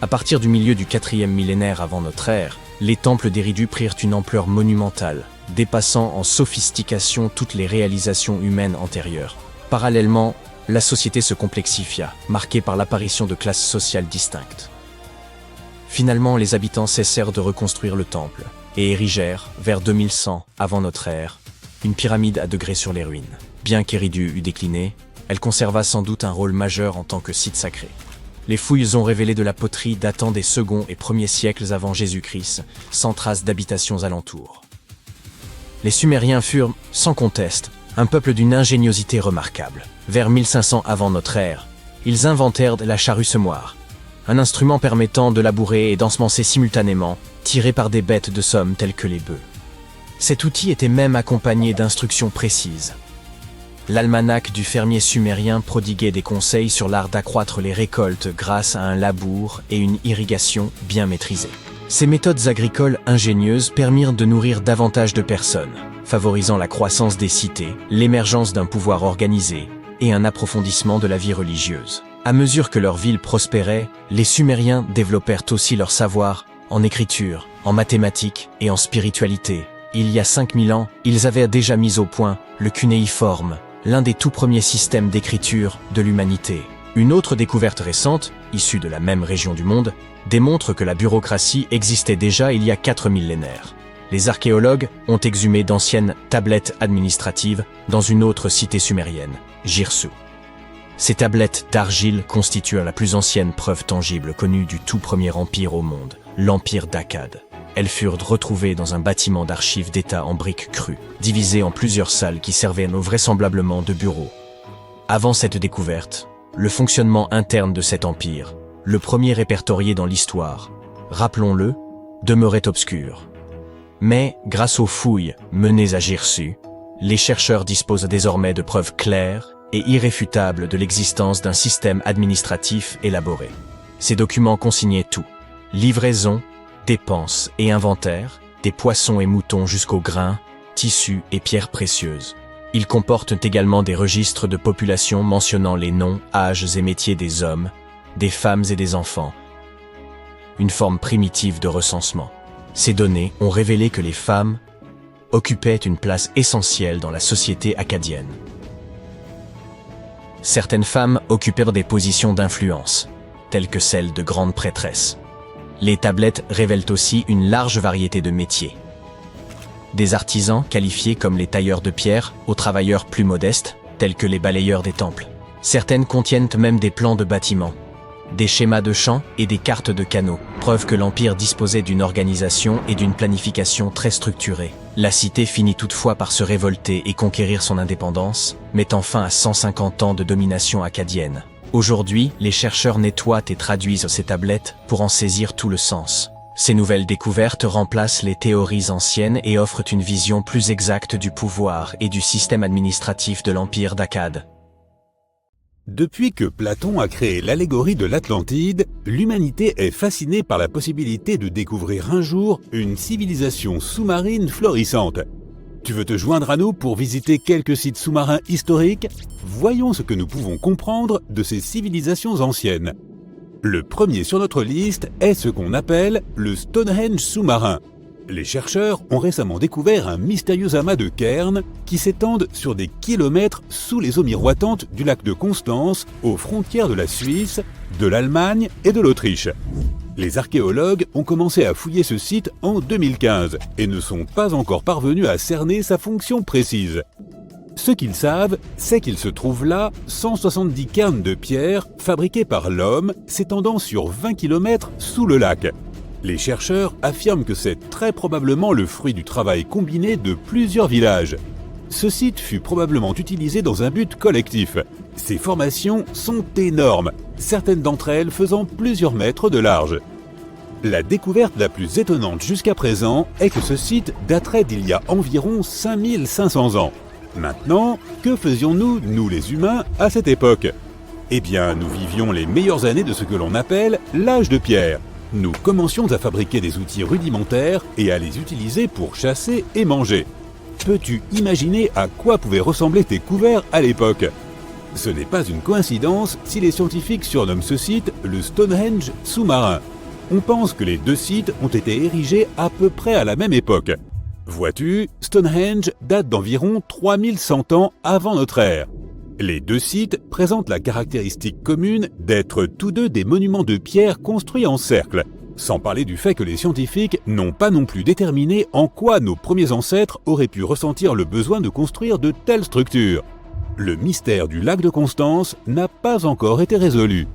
À partir du milieu du 4e millénaire avant notre ère, les temples d'Eridu prirent une ampleur monumentale, dépassant en sophistication toutes les réalisations humaines antérieures. Parallèlement, la société se complexifia, marquée par l'apparition de classes sociales distinctes. Finalement, les habitants cessèrent de reconstruire le temple et érigèrent, vers 2100 avant notre ère, une pyramide à degrés sur les ruines. Bien qu'Eridu eût décliné, elle conserva sans doute un rôle majeur en tant que site sacré. Les fouilles ont révélé de la poterie datant des 2e et 1er siècles avant Jésus-Christ, sans trace d'habitations alentour. Les Sumériens furent, sans conteste, un peuple d'une ingéniosité remarquable. Vers 1500 avant notre ère, ils inventèrent la charrue semoir, un instrument permettant de labourer et d'ensemencer simultanément, tiré par des bêtes de somme telles que les bœufs. Cet outil était même accompagné d'instructions précises. L'almanach du fermier sumérien prodiguait des conseils sur l'art d'accroître les récoltes grâce à un labour et une irrigation bien maîtrisée. Ces méthodes agricoles ingénieuses permirent de nourrir davantage de personnes, favorisant la croissance des cités, l'émergence d'un pouvoir organisé et un approfondissement de la vie religieuse. À mesure que leur ville prospérait, les Sumériens développèrent aussi leur savoir en écriture, en mathématiques et en spiritualité. Il y a 5000 ans, ils avaient déjà mis au point le cunéiforme, l'un des tout premiers systèmes d'écriture de l'humanité. Une autre découverte récente, issue de la même région du monde, démontre que la bureaucratie existait déjà il y a 4 millénaires. Les archéologues ont exhumé d'anciennes tablettes administratives dans une autre cité sumérienne, Girsu. Ces tablettes d'argile constituent la plus ancienne preuve tangible connue du tout premier empire au monde, l'empire d'Akkad. Elles furent retrouvées dans un bâtiment d'archives d'État en briques crues, divisé en plusieurs salles qui servaient vraisemblablement de bureaux. Avant cette découverte, le fonctionnement interne de cet empire, le premier répertorié dans l'histoire, rappelons-le, demeurait obscur. Mais, grâce aux fouilles menées à Girsu, les chercheurs disposent désormais de preuves claires et irréfutables de l'existence d'un système administratif élaboré. Ces documents consignaient tout, livraison, dépenses et inventaire, des poissons et moutons jusqu'aux grains, tissus et pierres précieuses. Ils comportent également des registres de population mentionnant les noms, âges et métiers des hommes, des femmes et des enfants. Une forme primitive de recensement. Ces données ont révélé que les femmes occupaient une place essentielle dans la société akkadienne. Certaines femmes occupèrent des positions d'influence, telles que celles de grandes prêtresses. Les tablettes révèlent aussi une large variété de métiers. Des artisans qualifiés comme les tailleurs de pierre aux travailleurs plus modestes, tels que les balayeurs des temples. Certaines contiennent même des plans de bâtiments, des schémas de champs et des cartes de canaux, preuve que l'Empire disposait d'une organisation et d'une planification très structurée. La cité finit toutefois par se révolter et conquérir son indépendance, mettant fin à 150 ans de domination akkadienne. Aujourd'hui, les chercheurs nettoient et traduisent ces tablettes pour en saisir tout le sens. Ces nouvelles découvertes remplacent les théories anciennes et offrent une vision plus exacte du pouvoir et du système administratif de l'Empire d'Akkad. Depuis que Platon a créé l'allégorie de l'Atlantide, l'humanité est fascinée par la possibilité de découvrir un jour une civilisation sous-marine florissante. Tu veux te joindre à nous pour visiter quelques sites sous-marins historiques? Voyons ce que nous pouvons comprendre de ces civilisations anciennes. Le premier sur notre liste est ce qu'on appelle le Stonehenge sous-marin. Les chercheurs ont récemment découvert un mystérieux amas de cairns qui s'étendent sur des kilomètres sous les eaux miroitantes du lac de Constance, aux frontières de la Suisse, de l'Allemagne et de l'Autriche. Les archéologues ont commencé à fouiller ce site en 2015 et ne sont pas encore parvenus à cerner sa fonction précise. Ce qu'ils savent, c'est qu'il se trouve là 170 cairns de pierre fabriqués par l'homme s'étendant sur 20 km sous le lac. Les chercheurs affirment que c'est très probablement le fruit du travail combiné de plusieurs villages. Ce site fut probablement utilisé dans un but collectif. Ces formations sont énormes, certaines d'entre elles faisant plusieurs mètres de large. La découverte la plus étonnante jusqu'à présent est que ce site daterait d'il y a environ 5500 ans. Maintenant, que faisions-nous, nous les humains, à cette époque? Eh bien, nous vivions les meilleures années de ce que l'on appelle l'âge de pierre. Nous commencions à fabriquer des outils rudimentaires et à les utiliser pour chasser et manger. Peux-tu imaginer à quoi pouvaient ressembler tes couverts à l'époque? Ce n'est pas une coïncidence si les scientifiques surnomment ce site le Stonehenge sous-marin. On pense que les deux sites ont été érigés à peu près à la même époque. Vois-tu, Stonehenge date d'environ 3100 ans avant notre ère. Les deux sites présentent la caractéristique commune d'être tous deux des monuments de pierre construits en cercle, sans parler du fait que les scientifiques n'ont pas non plus déterminé en quoi nos premiers ancêtres auraient pu ressentir le besoin de construire de telles structures. Le mystère du lac de Constance n'a pas encore été résolu.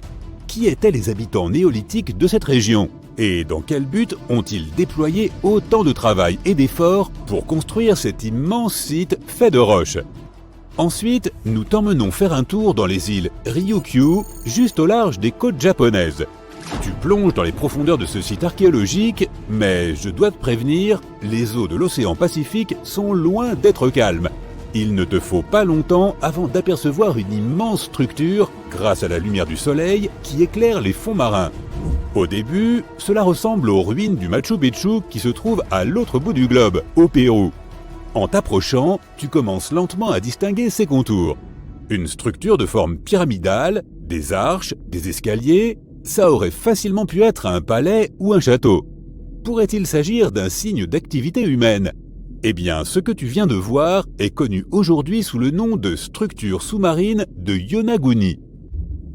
Qui étaient les habitants néolithiques de cette région? Et dans quel but ont-ils déployé autant de travail et d'efforts pour construire cet immense site fait de roches? Ensuite, nous t'emmenons faire un tour dans les îles Ryukyu, juste au large des côtes japonaises. Tu plonges dans les profondeurs de ce site archéologique, mais je dois te prévenir, les eaux de l'océan Pacifique sont loin d'être calmes. Il ne te faut pas longtemps avant d'apercevoir une immense structure, grâce à la lumière du soleil, qui éclaire les fonds marins. Au début, cela ressemble aux ruines du Machu Picchu qui se trouve à l'autre bout du globe, au Pérou. En t'approchant, tu commences lentement à distinguer ses contours. Une structure de forme pyramidale, des arches, des escaliers, ça aurait facilement pu être un palais ou un château. Pourrait-il s'agir d'un signe d'activité humaine? Eh bien, ce que tu viens de voir est connu aujourd'hui sous le nom de structure sous-marine de Yonaguni.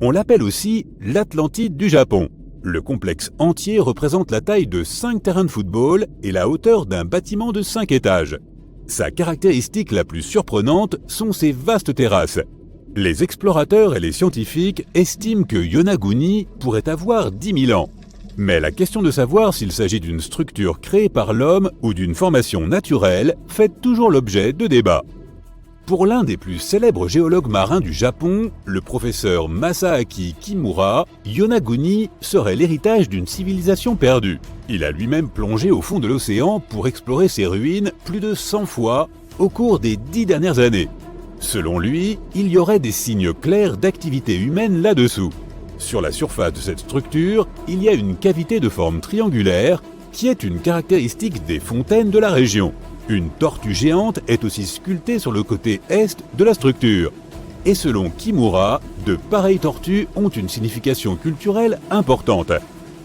On l'appelle aussi l'Atlantide du Japon. Le complexe entier représente la taille de 5 terrains de football et la hauteur d'un bâtiment de 5 étages. Sa caractéristique la plus surprenante sont ses vastes terrasses. Les explorateurs et les scientifiques estiment que Yonaguni pourrait avoir 10 000 ans. Mais la question de savoir s'il s'agit d'une structure créée par l'homme ou d'une formation naturelle fait toujours l'objet de débats. Pour l'un des plus célèbres géologues marins du Japon, le professeur Masaaki Kimura, Yonaguni serait l'héritage d'une civilisation perdue. Il a lui-même plongé au fond de l'océan pour explorer ses ruines plus de 100 fois au cours des 10 dernières années. Selon lui, il y aurait des signes clairs d'activité humaine là-dessous. Sur la surface de cette structure, il y a une cavité de forme triangulaire qui est une caractéristique des fontaines de la région. Une tortue géante est aussi sculptée sur le côté est de la structure. Et selon Kimura, de pareilles tortues ont une signification culturelle importante.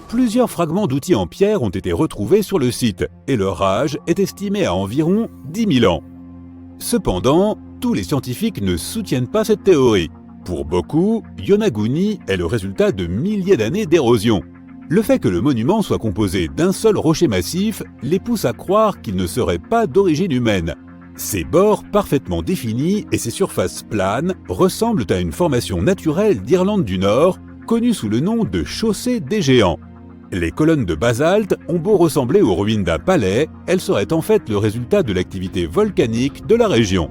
Plusieurs fragments d'outils en pierre ont été retrouvés sur le site et leur âge est estimé à environ 10 000 ans. Cependant, tous les scientifiques ne soutiennent pas cette théorie. Pour beaucoup, Yonaguni est le résultat de milliers d'années d'érosion. Le fait que le monument soit composé d'un seul rocher massif les pousse à croire qu'il ne serait pas d'origine humaine. Ses bords parfaitement définis et ses surfaces planes ressemblent à une formation naturelle d'Irlande du Nord, connue sous le nom de chaussée des géants. Les colonnes de basalte ont beau ressembler aux ruines d'un palais, elles seraient en fait le résultat de l'activité volcanique de la région.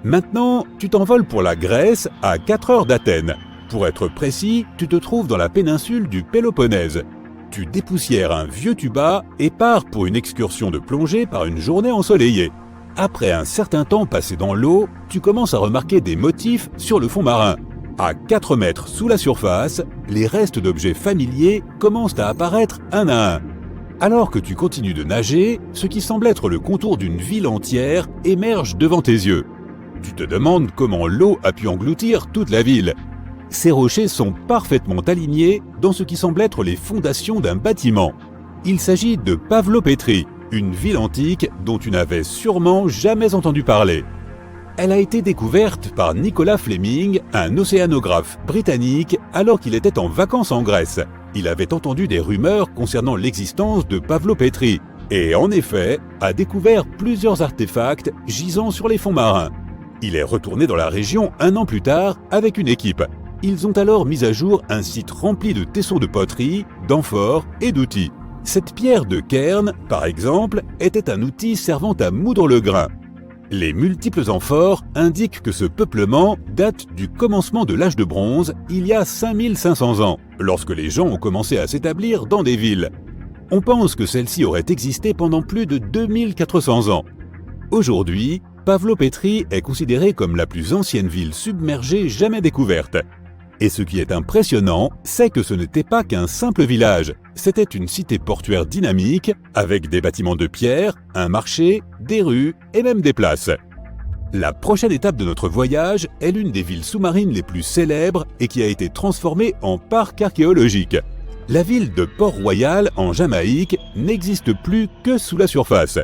Maintenant, tu t'envoles pour la Grèce à 4 heures d'Athènes. Pour être précis, tu te trouves dans la péninsule du Péloponnèse. Tu dépoussières un vieux tuba et pars pour une excursion de plongée par une journée ensoleillée. Après un certain temps passé dans l'eau, tu commences à remarquer des motifs sur le fond marin. À 4 mètres sous la surface, les restes d'objets familiers commencent à apparaître un à un. Alors que tu continues de nager, ce qui semble être le contour d'une ville entière émerge devant tes yeux. Tu te demandes comment l'eau a pu engloutir toute la ville. Ces rochers sont parfaitement alignés dans ce qui semble être les fondations d'un bâtiment. Il s'agit de Pavlopétrie, une ville antique dont tu n'avais sûrement jamais entendu parler. Elle a été découverte par Nicolas Fleming, un océanographe britannique, alors qu'il était en vacances en Grèce. Il avait entendu des rumeurs concernant l'existence de Pavlopétrie et, en effet, a découvert plusieurs artefacts gisant sur les fonds marins. Il est retourné dans la région un an plus tard avec une équipe. Ils ont alors mis à jour un site rempli de tessons de poterie, d'amphores et d'outils. Cette pierre de cairn, par exemple, était un outil servant à moudre le grain. Les multiples amphores indiquent que ce peuplement date du commencement de l'âge de bronze, il y a 5500 ans, lorsque les gens ont commencé à s'établir dans des villes. On pense que celle-ci aurait existé pendant plus de 2400 ans. Aujourd'hui, Pavlopétrie est considérée comme la plus ancienne ville submergée jamais découverte. Et ce qui est impressionnant, c'est que ce n'était pas qu'un simple village, c'était une cité portuaire dynamique, avec des bâtiments de pierre, un marché, des rues et même des places. La prochaine étape de notre voyage est l'une des villes sous-marines les plus célèbres et qui a été transformée en parc archéologique. La ville de Port-Royal, en Jamaïque, n'existe plus que sous la surface.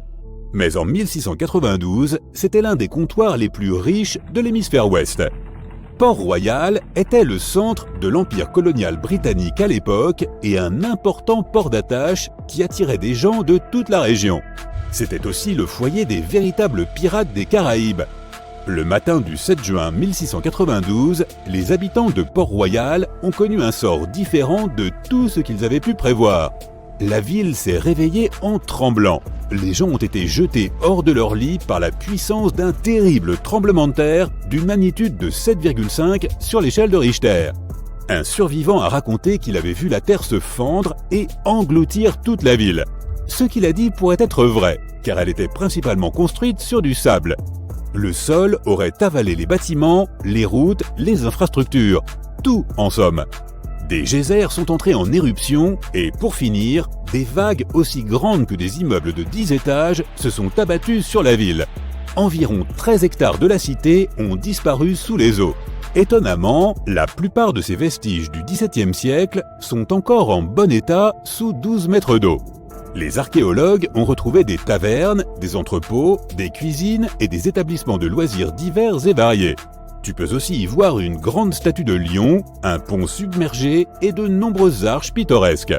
Mais en 1692, c'était l'un des comptoirs les plus riches de l'hémisphère ouest. Port-Royal était le centre de l'empire colonial britannique à l'époque et un important port d'attache qui attirait des gens de toute la région. C'était aussi le foyer des véritables pirates des Caraïbes. Le matin du 7 juin 1692, les habitants de Port-Royal ont connu un sort différent de tout ce qu'ils avaient pu prévoir. La ville s'est réveillée en tremblant. Les gens ont été jetés hors de leur lit par la puissance d'un terrible tremblement de terre d'une magnitude de 7,5 sur l'échelle de Richter. Un survivant a raconté qu'il avait vu la terre se fendre et engloutir toute la ville. Ce qu'il a dit pourrait être vrai, car elle était principalement construite sur du sable. Le sol aurait avalé les bâtiments, les routes, les infrastructures, tout en somme. Des geysers sont entrés en éruption et, pour finir, des vagues aussi grandes que des immeubles de 10 étages se sont abattues sur la ville. Environ 13 hectares de la cité ont disparu sous les eaux. Étonnamment, la plupart de ces vestiges du XVIIe siècle sont encore en bon état sous 12 mètres d'eau. Les archéologues ont retrouvé des tavernes, des entrepôts, des cuisines et des établissements de loisirs divers et variés. Tu peux aussi y voir une grande statue de lion, un pont submergé et de nombreuses arches pittoresques.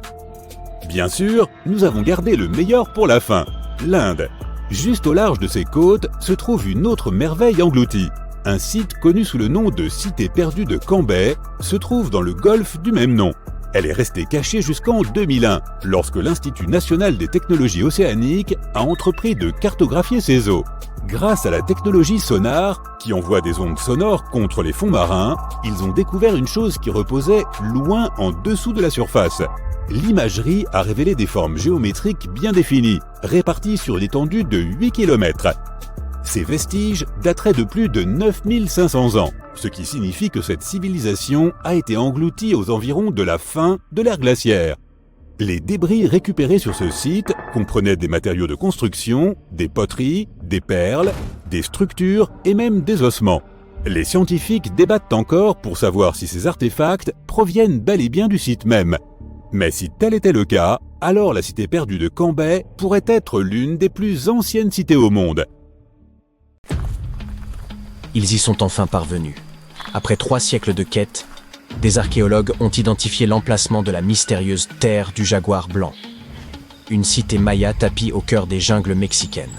Bien sûr, nous avons gardé le meilleur pour la fin, l'Inde. Juste au large de ses côtes se trouve une autre merveille engloutie. Un site connu sous le nom de Cité perdue de Cambay se trouve dans le golfe du même nom. Elle est restée cachée jusqu'en 2001, lorsque l'Institut national des technologies océaniques a entrepris de cartographier ses eaux. Grâce à la technologie sonar, qui envoie des ondes sonores contre les fonds marins, ils ont découvert une chose qui reposait loin en dessous de la surface. L'imagerie a révélé des formes géométriques bien définies, réparties sur une étendue de 8 km. Ces vestiges dateraient de plus de 9500 ans, ce qui signifie que cette civilisation a été engloutie aux environs de la fin de l'ère glaciaire. Les débris récupérés sur ce site comprenaient des matériaux de construction, des poteries, des perles, des structures et même des ossements. Les scientifiques débattent encore pour savoir si ces artefacts proviennent bel et bien du site même. Mais si tel était le cas, alors la cité perdue de Cambay pourrait être l'une des plus anciennes cités au monde. Ils y sont enfin parvenus. Après 3 siècles de quête, des archéologues ont identifié l'emplacement de la mystérieuse terre du jaguar blanc. Une cité maya tapie au cœur des jungles mexicaines.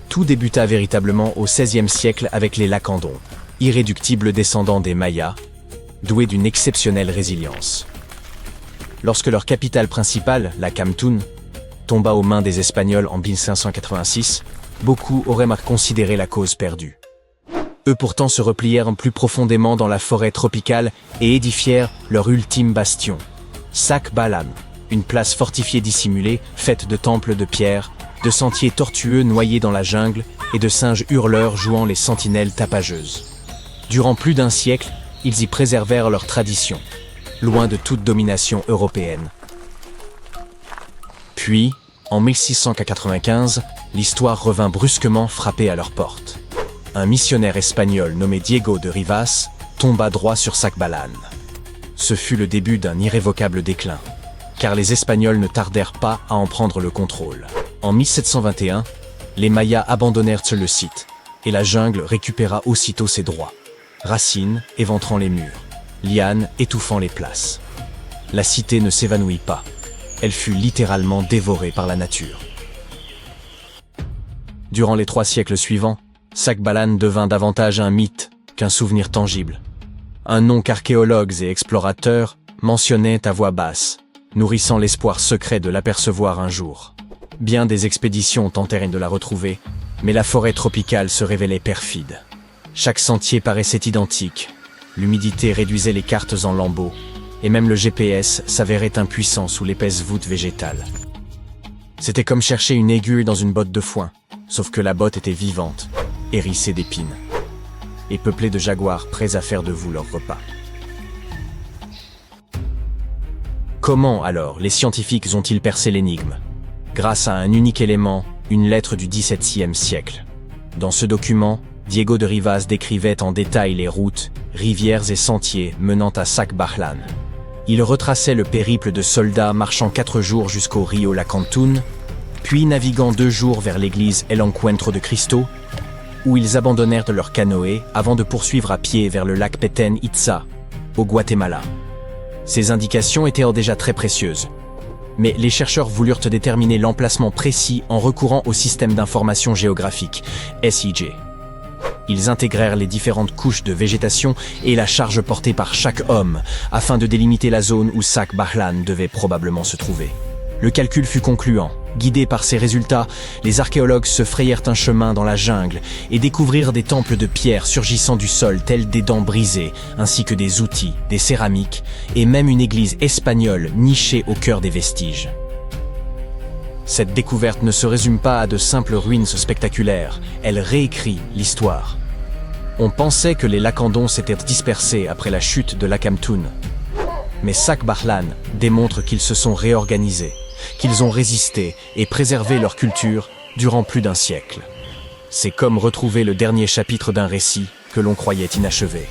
Tout débuta véritablement au XVIe siècle avec les Lacandons, irréductibles descendants des Mayas, doués d'une exceptionnelle résilience. Lorsque leur capitale principale, la Camtoun, tomba aux mains des Espagnols en 1586, beaucoup auraient mal considéré la cause perdue. Eux pourtant se replièrent plus profondément dans la forêt tropicale et édifièrent leur ultime bastion, Sac Balan, une place fortifiée dissimulée, faite de temples de pierre, de sentiers tortueux noyés dans la jungle et de singes hurleurs jouant les sentinelles tapageuses. Durant plus d'1 siècle, ils y préservèrent leurs traditions, loin de toute domination européenne. Puis, en 1695, l'histoire revint brusquement frapper à leur porte. Un missionnaire espagnol nommé Diego de Rivas tomba droit sur Sac Balan. Ce fut le début d'un irrévocable déclin, car les Espagnols ne tardèrent pas à en prendre le contrôle. En 1721, les Mayas abandonnèrent le site, et la jungle récupéra aussitôt ses droits. Racines éventrant les murs, lianes étouffant les places. La cité ne s'évanouit pas. Elle fut littéralement dévorée par la nature. Durant les 3 siècles suivants, Sac Balan devint davantage un mythe qu'un souvenir tangible. Un nom qu'archéologues et explorateurs mentionnaient à voix basse, nourrissant l'espoir secret de l'apercevoir un jour. Bien des expéditions tentèrent de la retrouver, mais la forêt tropicale se révélait perfide. Chaque sentier paraissait identique, l'humidité réduisait les cartes en lambeaux, et même le GPS s'avérait impuissant sous l'épaisse voûte végétale. C'était comme chercher une aiguille dans une botte de foin, sauf que la botte était vivante, hérissée d'épines, et peuplée de jaguars prêts à faire de vous leur repas. Comment alors les scientifiques ont-ils percé l'énigme? Grâce à un unique élément, une lettre du XVIIe siècle. Dans ce document, Diego de Rivas décrivait en détail les routes, rivières et sentiers menant à Sac Balan. Il retraçait le périple de soldats marchant 4 jours jusqu'au rio La Cantun, puis naviguant 2 jours vers l'église El Encuentro de Cristo, où ils abandonnèrent leur canoë avant de poursuivre à pied vers le lac Petén Itzá, au Guatemala. Ces indications étaient déjà très précieuses, mais les chercheurs voulurent déterminer l'emplacement précis en recourant au système d'information géographique, SIG. Ils intégrèrent les différentes couches de végétation et la charge portée par chaque homme, afin de délimiter la zone où Sac Balan devait probablement se trouver. Le calcul fut concluant. Guidés par ces résultats, les archéologues se frayèrent un chemin dans la jungle et découvrirent des temples de pierre surgissant du sol tels des dents brisées, ainsi que des outils, des céramiques et même une église espagnole nichée au cœur des vestiges. Cette découverte ne se résume pas à de simples ruines spectaculaires, elle réécrit l'histoire. On pensait que les Lacandons s'étaient dispersés après la chute de la Camtoun. Mais Sac Balan démontre qu'ils se sont réorganisés, qu'ils ont résisté et préservé leur culture durant plus d'1 siècle. C'est comme retrouver le dernier chapitre d'un récit que l'on croyait inachevé.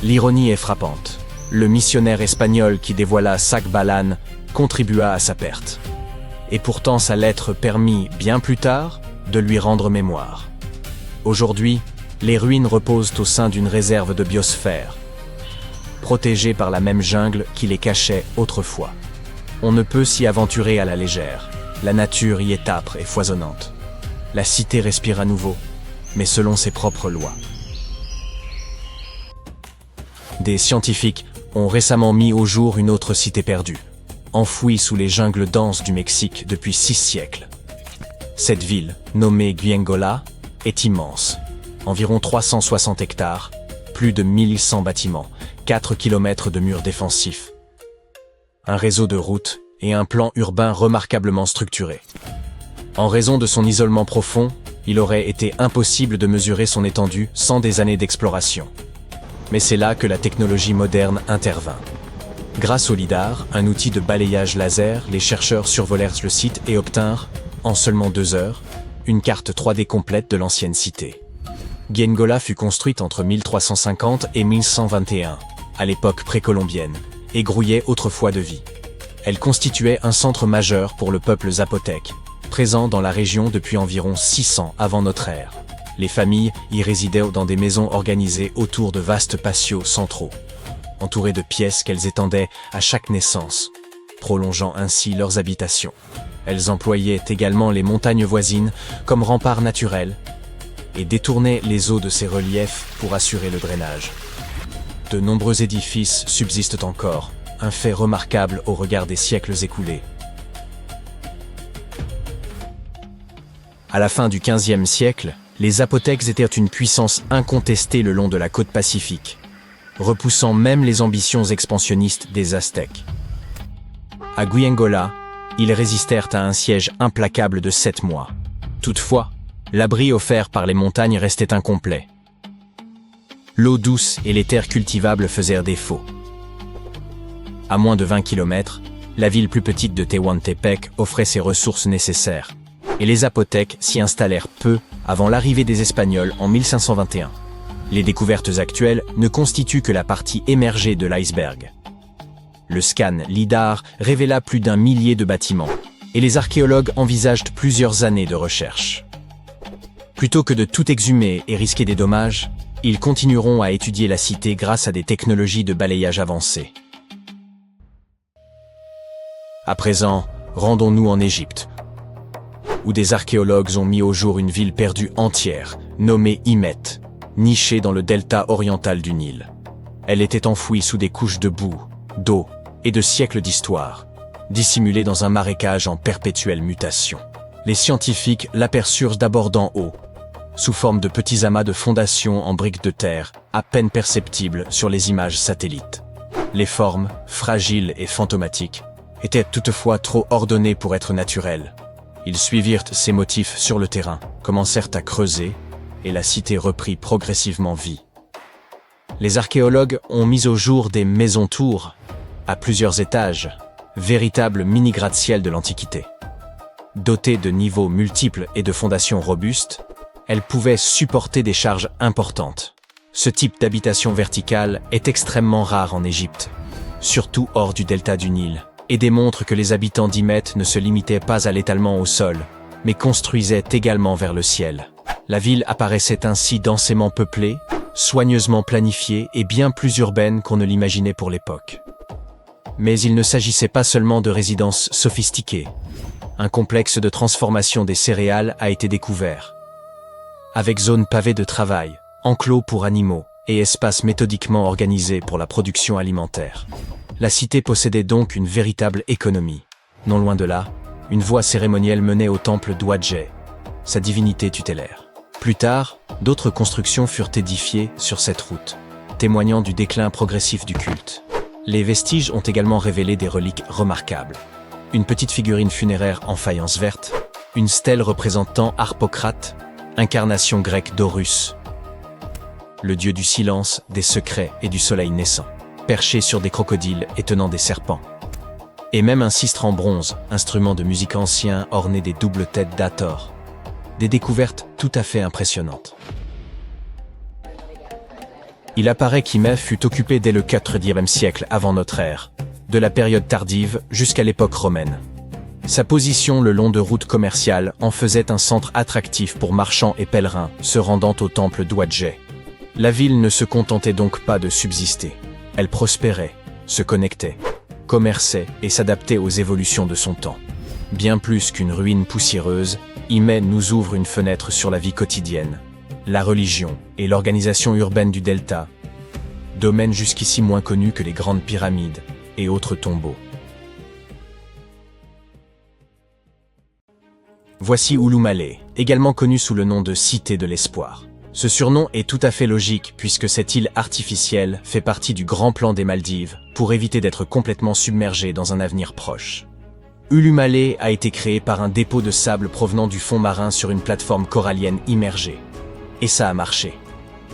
L'ironie est frappante. Le missionnaire espagnol qui dévoila Sac Balan contribua à sa perte. Et pourtant sa lettre permit, bien plus tard, de lui rendre mémoire. Aujourd'hui, les ruines reposent au sein d'une réserve de biosphère, protégée par la même jungle qui les cachait autrefois. On ne peut s'y aventurer à la légère. La nature y est âpre et foisonnante. La cité respire à nouveau, mais selon ses propres lois. Des scientifiques ont récemment mis au jour une autre cité perdue, enfouie sous les jungles denses du Mexique depuis 6 siècles. Cette ville, nommée Guyengola, est immense. Environ 360 hectares, plus de 1100 bâtiments, 4 kilomètres de murs défensifs, un réseau de routes et un plan urbain remarquablement structuré. En raison de son isolement profond, il aurait été impossible de mesurer son étendue sans des années d'exploration. Mais c'est là que la technologie moderne intervint. Grâce au lidar, un outil de balayage laser, les chercheurs survolèrent le site et obtinrent, en seulement 2 heures, une carte 3D complète de l'ancienne cité. Guyengola fut construite entre 1350 et 1121, à l'époque précolombienne, et grouillait autrefois de vie. Elle constituait un centre majeur pour le peuple zapotèque, présent dans la région depuis environ 600 avant notre ère. Les familles y résidaient dans des maisons organisées autour de vastes patios centraux, entourés de pièces qu'elles étendaient à chaque naissance, prolongeant ainsi leurs habitations. Elles employaient également les montagnes voisines comme rempart naturel et détournaient les eaux de ces reliefs pour assurer le drainage. De nombreux édifices subsistent encore, un fait remarquable au regard des siècles écoulés. À la fin du XVe siècle, les Zapotèques étaient une puissance incontestée le long de la côte pacifique, repoussant même les ambitions expansionnistes des Aztèques. À Guyengola, ils résistèrent à un siège implacable de 7 mois. Toutefois, l'abri offert par les montagnes restait incomplet. L'eau douce et les terres cultivables faisèrent défaut. À moins de 20 km, la ville plus petite de Tehuantepec offrait ses ressources nécessaires, et les Zapotèques s'y installèrent peu avant l'arrivée des Espagnols en 1521. Les découvertes actuelles ne constituent que la partie émergée de l'iceberg. Le scan LIDAR révéla plus d'1 millier de bâtiments, et les archéologues envisagent plusieurs années de recherche. Plutôt que de tout exhumer et risquer des dommages, ils continueront à étudier la cité grâce à des technologies de balayage avancées. À présent, rendons-nous en Égypte, où des archéologues ont mis au jour une ville perdue entière, nommée Imet, nichée dans le delta oriental du Nil. Elle était enfouie sous des couches de boue, d'eau et de siècles d'histoire, dissimulée dans un marécage en perpétuelle mutation. Les scientifiques l'aperçurent d'abord d'en haut, sous forme de petits amas de fondations en briques de terre, à peine perceptibles sur les images satellites. Les formes, fragiles et fantomatiques, étaient toutefois trop ordonnées pour être naturelles. Ils suivirent ces motifs sur le terrain, commencèrent à creuser, et la cité reprit progressivement vie. Les archéologues ont mis au jour des maisons-tours, à plusieurs étages, véritables mini-gratte-ciel de l'Antiquité. Dotées de niveaux multiples et de fondations robustes, elles pouvaient supporter des charges importantes. Ce type d'habitation verticale est extrêmement rare en Égypte, surtout hors du delta du Nil, et démontre que les habitants d'Imet ne se limitaient pas à l'étalement au sol, mais construisaient également vers le ciel. La ville apparaissait ainsi densément peuplée, soigneusement planifiée et bien plus urbaine qu'on ne l'imaginait pour l'époque. Mais il ne s'agissait pas seulement de résidences sophistiquées. Un complexe de transformation des céréales a été découvert, avec zones pavées de travail, enclos pour animaux et espaces méthodiquement organisés pour la production alimentaire. La cité possédait donc une véritable économie. Non loin de là, une voie cérémonielle menait au temple d'Ouadjé, sa divinité tutélaire. Plus tard, d'autres constructions furent édifiées sur cette route, témoignant du déclin progressif du culte. Les vestiges ont également révélé des reliques remarquables. Une petite figurine funéraire en faïence verte, une stèle représentant Harpocrate, incarnation grecque d'Horus, le dieu du silence, des secrets et du soleil naissant, perché sur des crocodiles et tenant des serpents. Et même un sistre en bronze, instrument de musique ancien orné des doubles têtes d'Hathor. Des découvertes tout à fait impressionnantes. Il apparaît qu'Imet fut occupé dès le IVe siècle avant notre ère, de la période tardive jusqu'à l'époque romaine. Sa position le long de routes commerciales en faisait un centre attractif pour marchands et pèlerins se rendant au temple d'Ouadjeh. La ville ne se contentait donc pas de subsister. Elle prospérait, se connectait, commerçait et s'adaptait aux évolutions de son temps. Bien plus qu'une ruine poussiéreuse, Imé nous ouvre une fenêtre sur la vie quotidienne, la religion et l'organisation urbaine du delta, domaine jusqu'ici moins connu que les grandes pyramides et autres tombeaux. Voici Ouloumalé, également connue sous le nom de Cité de l'Espoir. Ce surnom est tout à fait logique puisque cette île artificielle fait partie du grand plan des Maldives pour éviter d'être complètement submergée dans un avenir proche. Ouloumalé a été créé par un dépôt de sable provenant du fond marin sur une plateforme corallienne immergée. Et ça a marché.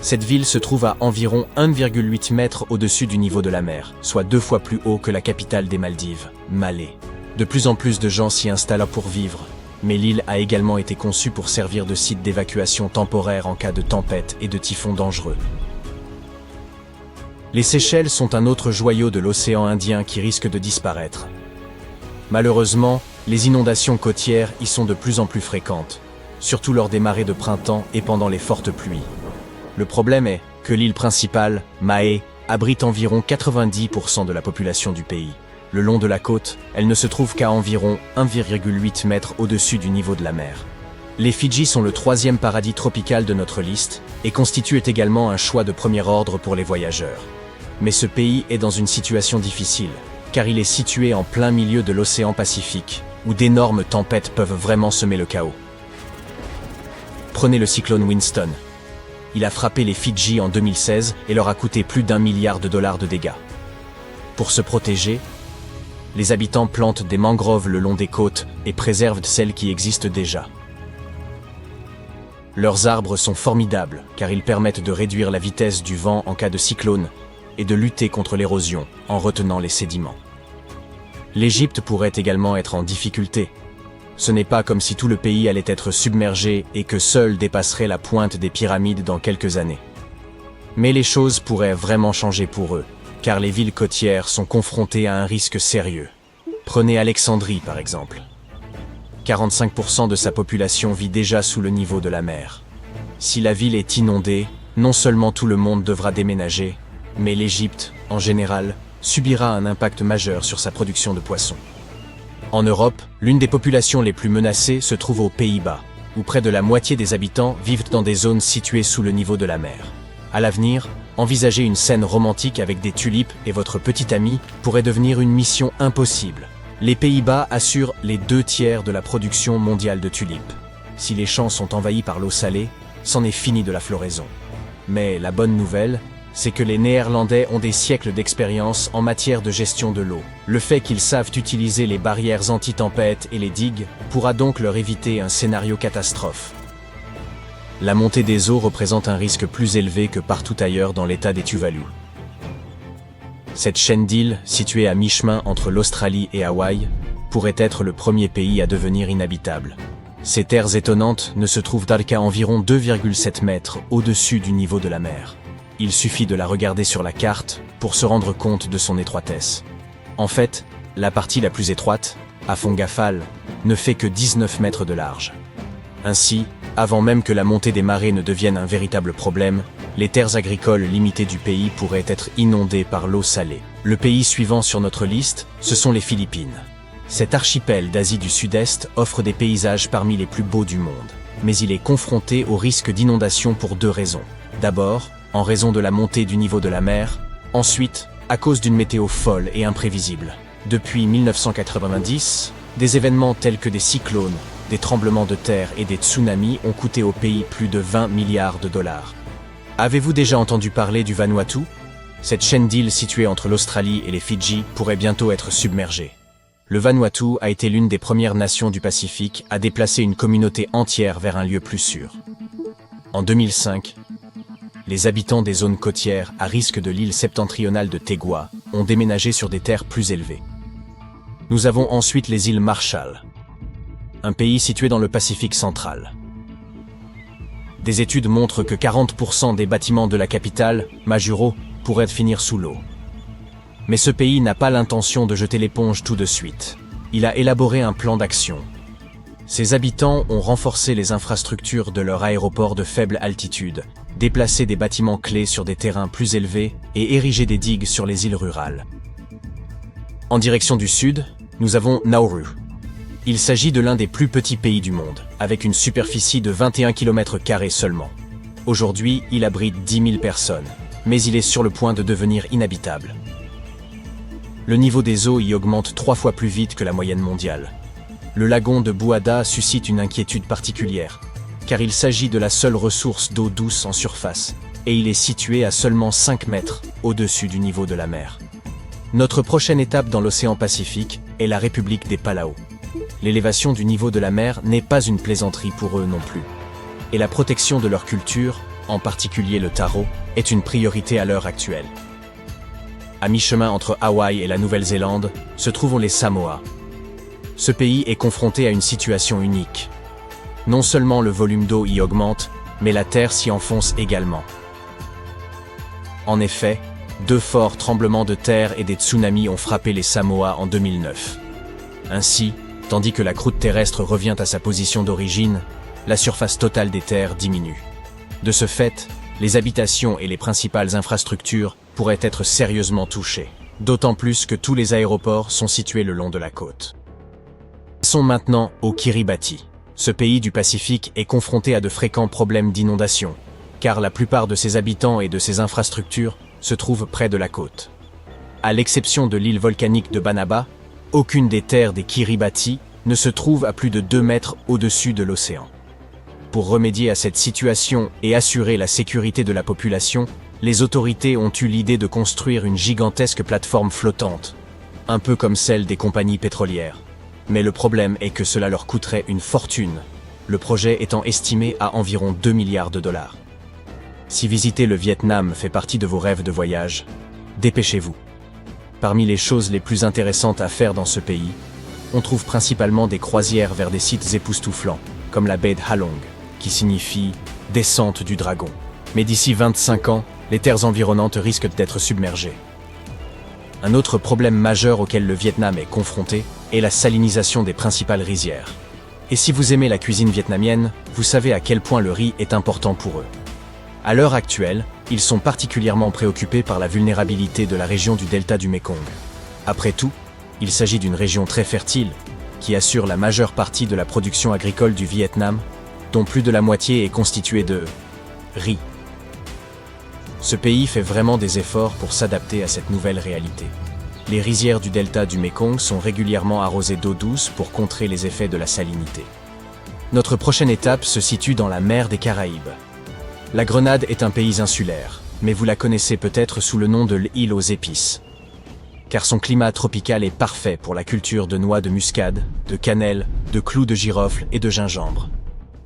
Cette ville se trouve à environ 1,8 mètres au-dessus du niveau de la mer, soit 2 fois plus haut que la capitale des Maldives, Malé. De plus en plus de gens s'y installent pour vivre, mais l'île a également été conçue pour servir de site d'évacuation temporaire en cas de tempête et de typhon dangereux. Les Seychelles sont un autre joyau de l'océan Indien qui risque de disparaître. Malheureusement, les inondations côtières y sont de plus en plus fréquentes, surtout lors des marées de printemps et pendant les fortes pluies. Le problème est que l'île principale, Mahé, abrite environ 90% de la population du pays. Le long de la côte, elle ne se trouve qu'à environ 1,8 mètres au-dessus du niveau de la mer. Les Fidji sont le 3e paradis tropical de notre liste et constituent également un choix de premier ordre pour les voyageurs. Mais ce pays est dans une situation difficile, car il est situé en plein milieu de l'océan Pacifique, où d'énormes tempêtes peuvent vraiment semer le chaos. Prenez le cyclone Winston. Il a frappé les Fidji en 2016 et leur a coûté plus d'$1 milliard de dégâts. Pour se protéger, les habitants plantent des mangroves le long des côtes et préservent celles qui existent déjà. Leurs arbres sont formidables car ils permettent de réduire la vitesse du vent en cas de cyclone et de lutter contre l'érosion en retenant les sédiments. L'Égypte pourrait également être en difficulté. Ce n'est pas comme si tout le pays allait être submergé et que seul dépasserait la pointe des pyramides dans quelques années. Mais les choses pourraient vraiment changer pour eux, car les villes côtières sont confrontées à un risque sérieux. Prenez Alexandrie par exemple. 45% de sa population vit déjà sous le niveau de la mer. Si la ville est inondée, non seulement tout le monde devra déménager, mais l'Égypte, en général, subira un impact majeur sur sa production de poissons. En Europe, l'une des populations les plus menacées se trouve aux Pays-Bas, où près de la moitié des habitants vivent dans des zones situées sous le niveau de la mer. À l'avenir, envisager une scène romantique avec des tulipes et votre petit ami pourrait devenir une mission impossible. Les Pays-Bas assurent les 2/3 de la production mondiale de tulipes. Si les champs sont envahis par l'eau salée, c'en est fini de la floraison. Mais la bonne nouvelle, c'est que les Néerlandais ont des siècles d'expérience en matière de gestion de l'eau. Le fait qu'ils savent utiliser les barrières anti-tempête et les digues pourra donc leur éviter un scénario catastrophe. La montée des eaux représente un risque plus élevé que partout ailleurs dans l'état des Tuvalu. Cette chaîne d'îles, située à mi-chemin entre l'Australie et Hawaï, pourrait être le premier pays à devenir inhabitable. Ces terres étonnantes ne se trouvent qu'à environ 2,7 mètres au-dessus du niveau de la mer. Il suffit de la regarder sur la carte pour se rendre compte de son étroitesse. En fait, la partie la plus étroite, Afongafal, ne fait que 19 mètres de large. Ainsi, avant même que la montée des marées ne devienne un véritable problème, les terres agricoles limitées du pays pourraient être inondées par l'eau salée. Le pays suivant sur notre liste, ce sont les Philippines. Cet archipel d'Asie du Sud-Est offre des paysages parmi les plus beaux du monde. Mais il est confronté au risque d'inondation pour 2 raisons. D'abord, en raison de la montée du niveau de la mer, ensuite, à cause d'une météo folle et imprévisible. Depuis 1990, des événements tels que des cyclones, des tremblements de terre et des tsunamis ont coûté au pays plus de 20 milliards de dollars. Avez-vous déjà entendu parler du Vanuatu? Cette chaîne d'îles située entre l'Australie et les Fidji pourrait bientôt être submergée. Le Vanuatu a été l'une des premières nations du Pacifique à déplacer une communauté entière vers un lieu plus sûr. En 2005, les habitants des zones côtières à risque de l'île septentrionale de Tegua ont déménagé sur des terres plus élevées. Nous avons ensuite les îles Marshall, un pays situé dans le Pacifique central. Des études montrent que 40% des bâtiments de la capitale, Majuro, pourraient finir sous l'eau. Mais ce pays n'a pas l'intention de jeter l'éponge tout de suite. il a élaboré un plan d'action. Ses habitants ont renforcé les infrastructures de leur aéroport de faible altitude, déplacé des bâtiments clés sur des terrains plus élevés et érigé des digues sur les îles rurales. En direction du sud, nous avons Nauru. Il s'agit de l'un des plus petits pays du monde, avec une superficie de 21 km² seulement. Aujourd'hui, il abrite 10 000 personnes, mais il est sur le point de devenir inhabitable. Le niveau des eaux y augmente 3 fois plus vite que la moyenne mondiale. Le lagon de Buada suscite une inquiétude particulière, car il s'agit de la seule ressource d'eau douce en surface, et il est situé à seulement 5 mètres au-dessus du niveau de la mer. Notre prochaine étape dans l'océan Pacifique est la République des Palau. L'élévation du niveau de la mer n'est pas une plaisanterie pour eux non plus. Et la protection de leur culture, en particulier le taro, est une priorité à l'heure actuelle. À mi-chemin entre Hawaï et la Nouvelle-Zélande, se trouvent les Samoa. Ce pays est confronté à une situation unique. Non seulement le volume d'eau y augmente, mais la terre s'y enfonce également. En effet, 2 forts tremblements de terre et des tsunamis ont frappé les Samoa en 2009. Ainsi, tandis que la croûte terrestre revient à sa position d'origine, la surface totale des terres diminue. De ce fait, les habitations et les principales infrastructures pourraient être sérieusement touchées, d'autant plus que tous les aéroports sont situés le long de la côte. Passons maintenant au Kiribati. Ce pays du Pacifique est confronté à de fréquents problèmes d'inondation, car la plupart de ses habitants et de ses infrastructures se trouvent près de la côte. À l'exception de l'île volcanique de Banaba, aucune des terres des Kiribati ne se trouve à plus de 2 mètres au-dessus de l'océan. Pour remédier à cette situation et assurer la sécurité de la population, les autorités ont eu l'idée de construire une gigantesque plateforme flottante, un peu comme celle des compagnies pétrolières. Mais le problème est que cela leur coûterait une fortune, le projet étant estimé à environ 2 milliards de dollars. Si visiter le Vietnam fait partie de vos rêves de voyage, dépêchez-vous. Parmi les choses les plus intéressantes à faire dans ce pays, on trouve principalement des croisières vers des sites époustouflants, comme la baie de Halong, qui signifie « descente du dragon ». Mais d'ici 25 ans, les terres environnantes risquent d'être submergées. Un autre problème majeur auquel le Vietnam est confronté est la salinisation des principales rizières. Et si vous aimez la cuisine vietnamienne, vous savez à quel point le riz est important pour eux. À l'heure actuelle, ils sont particulièrement préoccupés par la vulnérabilité de la région du delta du Mékong. Après tout, il s'agit d'une région très fertile, qui assure la majeure partie de la production agricole du Vietnam, dont plus de la moitié est constituée de riz. Ce pays fait vraiment des efforts pour s'adapter à cette nouvelle réalité. Les rizières du delta du Mékong sont régulièrement arrosées d'eau douce pour contrer les effets de la salinité. Notre prochaine étape se situe dans la mer des Caraïbes. La Grenade est un pays insulaire, mais vous la connaissez peut-être sous le nom de l'île aux épices. Car son climat tropical est parfait pour la culture de noix de muscade, de cannelle, de clous de girofle et de gingembre.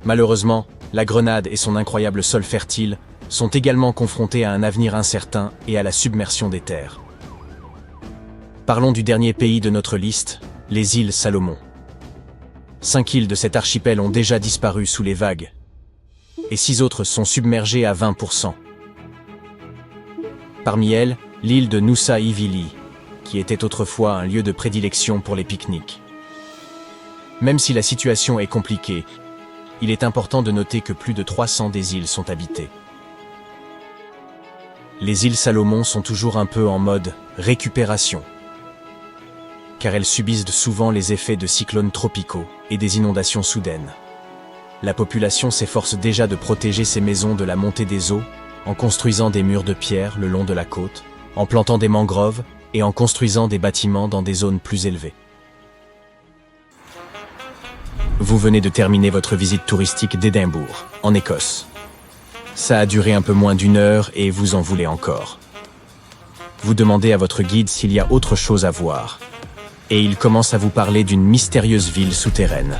Malheureusement, la Grenade et son incroyable sol fertile sont également confrontés à un avenir incertain et à la submersion des terres. Parlons du dernier pays de notre liste, les îles Salomon. 5 îles de cet archipel ont déjà disparu sous les vagues, et 6 autres sont submergées à 20%. Parmi elles, l'île de Nusa Ivili, qui était autrefois un lieu de prédilection pour les pique-niques. Même si la situation est compliquée, il est important de noter que plus de 300 des îles sont habitées. Les îles Salomon sont toujours un peu en mode récupération, car elles subissent souvent les effets de cyclones tropicaux et des inondations soudaines. La population s'efforce déjà de protéger ses maisons de la montée des eaux, en construisant des murs de pierre le long de la côte, en plantant des mangroves et en construisant des bâtiments dans des zones plus élevées. Vous venez de terminer votre visite touristique d'Édimbourg, en Écosse. Ça a duré un peu moins d'1 heure et vous en voulez encore. Vous demandez à votre guide s'il y a autre chose à voir, et il commence à vous parler d'une mystérieuse ville souterraine.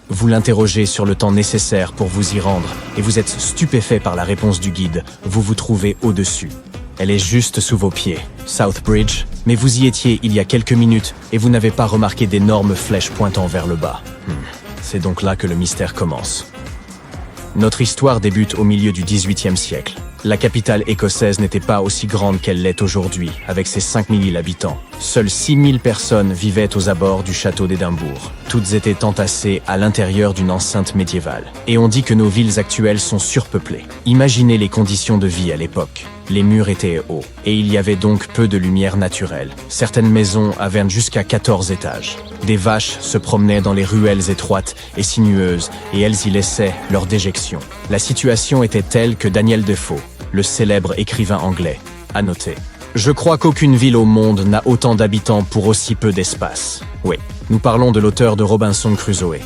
Vous l'interrogez sur le temps nécessaire pour vous y rendre, et vous êtes stupéfait par la réponse du guide, vous vous trouvez au-dessus. Elle est juste sous vos pieds, South Bridge, mais vous y étiez il y a quelques minutes et vous n'avez pas remarqué d'énormes flèches pointant vers le bas. C'est donc là que le mystère commence. Notre histoire débute au milieu du XVIIIe siècle. La capitale écossaise n'était pas aussi grande qu'elle l'est aujourd'hui, avec ses 5000 000 habitants. Seules 6000 personnes vivaient aux abords du château d'Édimbourg. Toutes étaient entassées à l'intérieur d'une enceinte médiévale. Et on dit que nos villes actuelles sont surpeuplées. Imaginez les conditions de vie à l'époque. Les murs étaient hauts, et il y avait donc peu de lumière naturelle. Certaines maisons avaient jusqu'à 14 étages. Des vaches se promenaient dans les ruelles étroites et sinueuses, et elles y laissaient leur déjection. La situation était telle que Daniel Defoe, le célèbre écrivain anglais, a noté: je crois qu'aucune ville au monde n'a autant d'habitants pour aussi peu d'espace. Oui, nous parlons de l'auteur de Robinson Crusoe.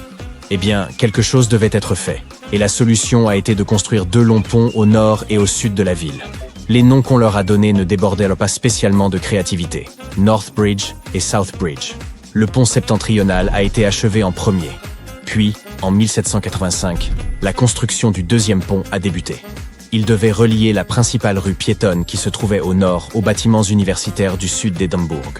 Eh bien, quelque chose devait être fait, et la solution a été de construire 2 longs ponts au nord et au sud de la ville. Les noms qu'on leur a donnés ne débordaient pas spécialement de créativité. North Bridge et South Bridge. Le pont septentrional a été achevé en premier. Puis, en 1785, la construction du 2e pont a débuté. Il devait relier la principale rue piétonne qui se trouvait au nord aux bâtiments universitaires du sud d'Édimbourg.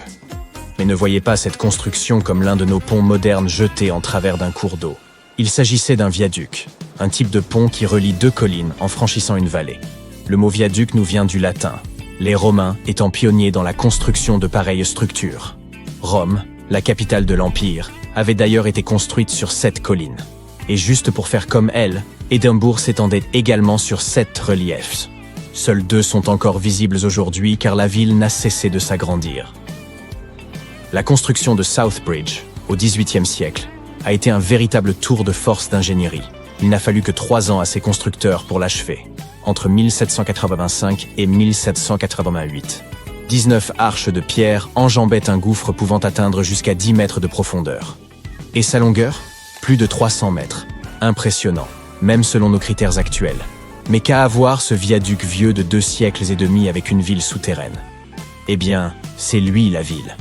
Mais ne voyez pas cette construction comme l'un de nos ponts modernes jetés en travers d'un cours d'eau. Il s'agissait d'un viaduc, un type de pont qui relie 2 collines en franchissant une vallée. Le mot viaduc nous vient du latin, les Romains étant pionniers dans la construction de pareilles structures. Rome, la capitale de l'Empire, avait d'ailleurs été construite sur 7 collines. Et juste pour faire comme elle, Édimbourg s'étendait également sur 7 reliefs. Seuls 2 sont encore visibles aujourd'hui car la ville n'a cessé de s'agrandir. La construction de South Bridge, au XVIIIe siècle, a été un véritable tour de force d'ingénierie. Il n'a fallu que 3 ans à ses constructeurs pour l'achever. Entre 1785 et 1788. 19 arches de pierre enjambaient un gouffre pouvant atteindre jusqu'à 10 mètres de profondeur. Et sa longueur? Plus de 300 mètres. Impressionnant, même selon nos critères actuels. Mais qu'a à voir ce viaduc vieux de 2 siècles et demi avec une ville souterraine? Eh bien, c'est lui la ville.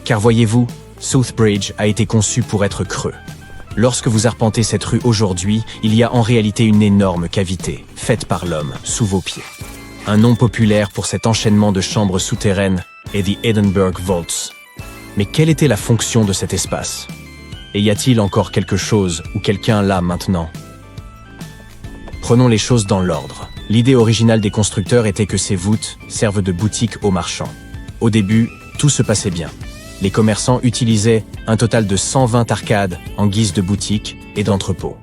Car voyez-vous, South Bridge a été conçu pour être creux. Lorsque vous arpentez cette rue aujourd'hui, il y a en réalité une énorme cavité, faite par l'homme, sous vos pieds. Un nom populaire pour cet enchaînement de chambres souterraines est The Edinburgh Vaults. Mais quelle était la fonction de cet espace? Et y a-t-il encore quelque chose ou quelqu'un là maintenant? Prenons les choses dans l'ordre. L'idée originale des constructeurs était que ces voûtes servent de boutique aux marchands. Au début, tout se passait bien. Les commerçants utilisaient un total de 120 arcades en guise de boutiques et d'entrepôts.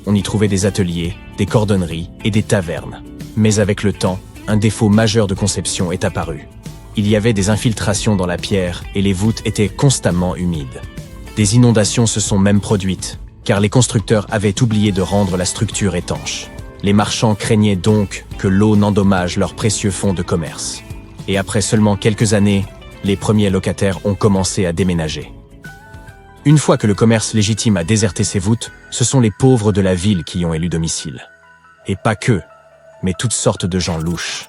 On y trouvait des ateliers, des cordonneries et des tavernes. Mais avec le temps, un défaut majeur de conception est apparu. Il y avait des infiltrations dans la pierre et les voûtes étaient constamment humides. Des inondations se sont même produites, car les constructeurs avaient oublié de rendre la structure étanche. Les marchands craignaient donc que l'eau n'endommage leurs précieux fonds de commerce. Et après seulement quelques années, les premiers locataires ont commencé à déménager. Une fois que le commerce légitime a déserté ses voûtes, ce sont les pauvres de la ville qui y ont élu domicile. Et pas que, mais toutes sortes de gens louches.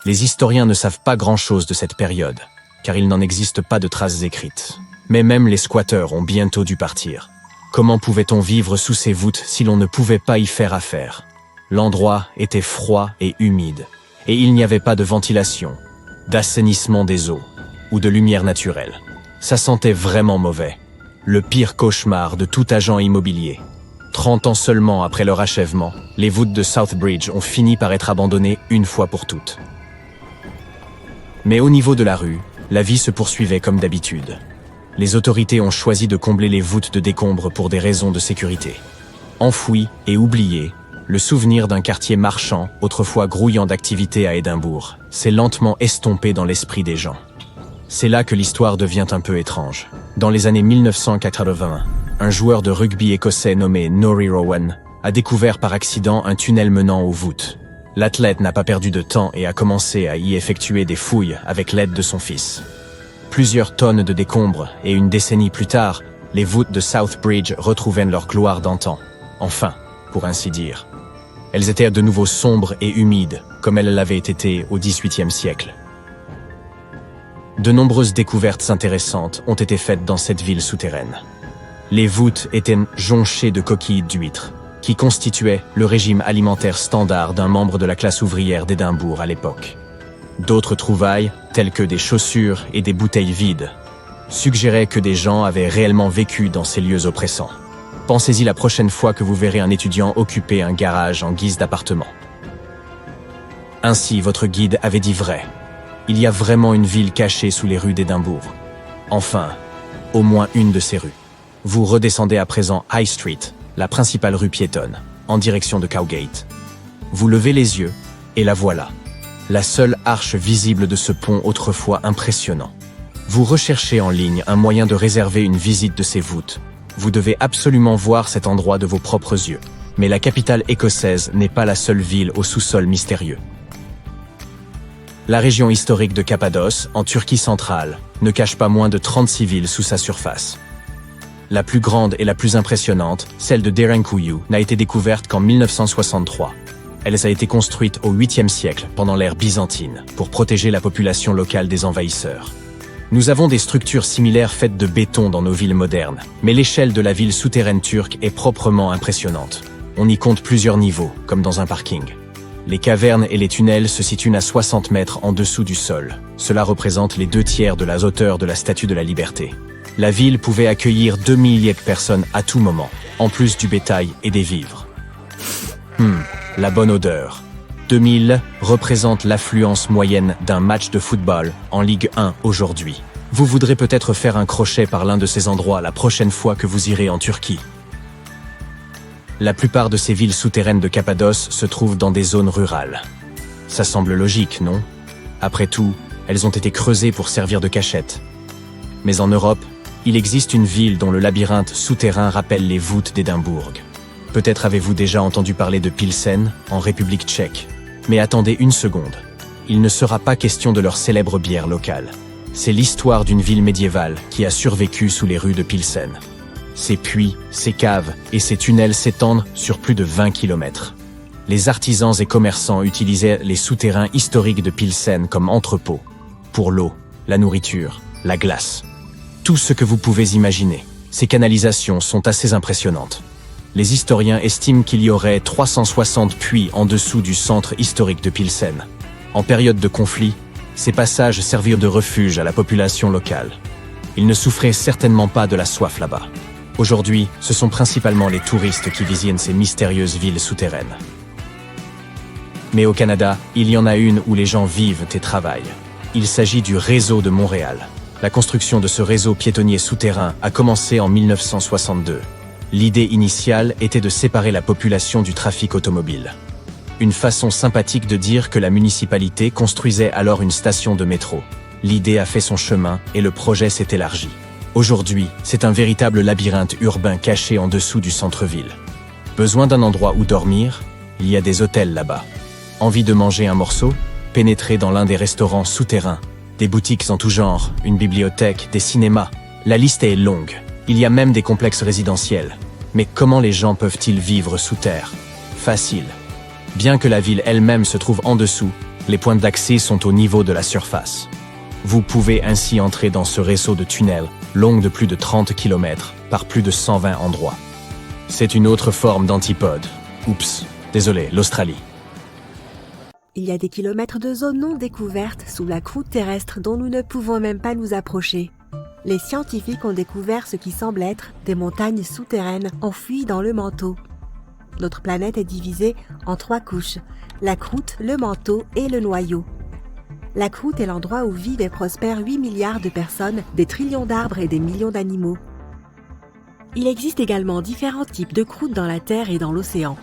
Les historiens ne savent pas grand-chose de cette période, car il n'en existe pas de traces écrites. Mais même les squatteurs ont bientôt dû partir. Comment pouvait-on vivre sous ces voûtes si l'on ne pouvait pas y faire affaire? L'endroit était froid et humide, et il n'y avait pas de ventilation, d'assainissement des eaux ou de lumière naturelle. Ça sentait vraiment mauvais. Le pire cauchemar de tout agent immobilier. 30 ans seulement après leur achèvement, les voûtes de South Bridge ont fini par être abandonnées une fois pour toutes. Mais au niveau de la rue, la vie se poursuivait comme d'habitude. Les autorités ont choisi de combler les voûtes de décombres pour des raisons de sécurité. Enfoui et oublié, le souvenir d'un quartier marchand, autrefois grouillant d'activité à Édimbourg, s'est lentement estompé dans l'esprit des gens. C'est là que l'histoire devient un peu étrange. Dans les années 1980, un joueur de rugby écossais nommé Norrie Rowan a découvert par accident un tunnel menant aux voûtes. L'athlète n'a pas perdu de temps et a commencé à y effectuer des fouilles avec l'aide de son fils. Plusieurs tonnes de décombres et une décennie plus tard, les voûtes de South Bridge retrouvaient leur gloire d'antan. Enfin, pour ainsi dire. Elles étaient de nouveau sombres et humides, comme elles l'avaient été au XVIIIe siècle. De nombreuses découvertes intéressantes ont été faites dans cette ville souterraine. Les voûtes étaient jonchées de coquilles d'huîtres, qui constituaient le régime alimentaire standard d'un membre de la classe ouvrière d'Édimbourg à l'époque. D'autres trouvailles, telles que des chaussures et des bouteilles vides, suggéraient que des gens avaient réellement vécu dans ces lieux oppressants. Pensez-y la prochaine fois que vous verrez un étudiant occuper un garage en guise d'appartement. Ainsi, votre guide avait dit vrai. Il y a vraiment une ville cachée sous les rues d'Édimbourg. Enfin, au moins une de ces rues. Vous redescendez à présent High Street, la principale rue piétonne, en direction de Cowgate. Vous levez les yeux, et la voilà. La seule arche visible de ce pont autrefois impressionnant. Vous recherchez en ligne un moyen de réserver une visite de ces voûtes. Vous devez absolument voir cet endroit de vos propres yeux. Mais la capitale écossaise n'est pas la seule ville au sous-sol mystérieux. La région historique de Cappadoce, en Turquie centrale, ne cache pas moins de 36 villes sous sa surface. La plus grande et la plus impressionnante, celle de Derinkuyu, n'a été découverte qu'en 1963. Elle a été construite au 8e siècle, pendant l'ère byzantine, pour protéger la population locale des envahisseurs. Nous avons des structures similaires faites de béton dans nos villes modernes, mais l'échelle de la ville souterraine turque est proprement impressionnante. On y compte plusieurs niveaux, comme dans un parking. Les cavernes et les tunnels se situent à 60 mètres en dessous du sol. Cela représente les 2/3 de la hauteur de la Statue de la Liberté. La ville pouvait accueillir 2 milliers de personnes à tout moment, en plus du bétail et des vivres. La bonne odeur. 2000 représente l'affluence moyenne d'un match de football en Ligue 1 aujourd'hui. Vous voudrez peut-être faire un crochet par l'un de ces endroits la prochaine fois que vous irez en Turquie. La plupart de ces villes souterraines de Cappadoce se trouvent dans des zones rurales. Ça semble logique, non? Après tout, elles ont été creusées pour servir de cachette. Mais en Europe, il existe une ville dont le labyrinthe souterrain rappelle les voûtes d'Édimbourg. Peut-être avez-vous déjà entendu parler de Pilsen, en République tchèque. Mais attendez une seconde. Il ne sera pas question de leur célèbre bière locale. C'est l'histoire d'une ville médiévale qui a survécu sous les rues de Pilsen. Ces puits, ces caves et ces tunnels s'étendent sur plus de 20 km. Les artisans et commerçants utilisaient les souterrains historiques de Pilsen comme entrepôts. Pour l'eau, la nourriture, la glace. Tout ce que vous pouvez imaginer. Ces canalisations sont assez impressionnantes. Les historiens estiment qu'il y aurait 360 puits en dessous du centre historique de Pilsen. En période de conflit, ces passages servirent de refuge à la population locale. Ils ne souffraient certainement pas de la soif là-bas. Aujourd'hui, ce sont principalement les touristes qui visitent ces mystérieuses villes souterraines. Mais au Canada, il y en a une où les gens vivent et travaillent. Il s'agit du réseau de Montréal. La construction de ce réseau piétonnier souterrain a commencé en 1962. L'idée initiale était de séparer la population du trafic automobile. Une façon sympathique de dire que la municipalité construisait alors une station de métro. L'idée a fait son chemin et le projet s'est élargi. Aujourd'hui, c'est un véritable labyrinthe urbain caché en dessous du centre-ville. Besoin d'un endroit où dormir? Il y a des hôtels là-bas. Envie de manger un morceau? Pénétrez dans l'un des restaurants souterrains. Des boutiques en tout genre, une bibliothèque, des cinémas. La liste est longue. Il y a même des complexes résidentiels. Mais comment les gens peuvent-ils vivre sous terre? Facile. Bien que la ville elle-même se trouve en dessous, les points d'accès sont au niveau de la surface. Vous pouvez ainsi entrer dans ce réseau de tunnels, long de plus de 30 km, par plus de 120 endroits. C'est une autre forme d'antipode. Oups, désolé, l'Australie. Il y a des kilomètres de zones non découvertes sous la croûte terrestre dont nous ne pouvons même pas nous approcher. Les scientifiques ont découvert ce qui semble être des montagnes souterraines enfouies dans le manteau. Notre planète est divisée en 3 couches, la croûte, le manteau et le noyau. La croûte est l'endroit où vivent et prospèrent 8 milliards de personnes, des trillions d'arbres et des millions d'animaux. Il existe également différents types de croûtes dans la Terre et dans l'océan.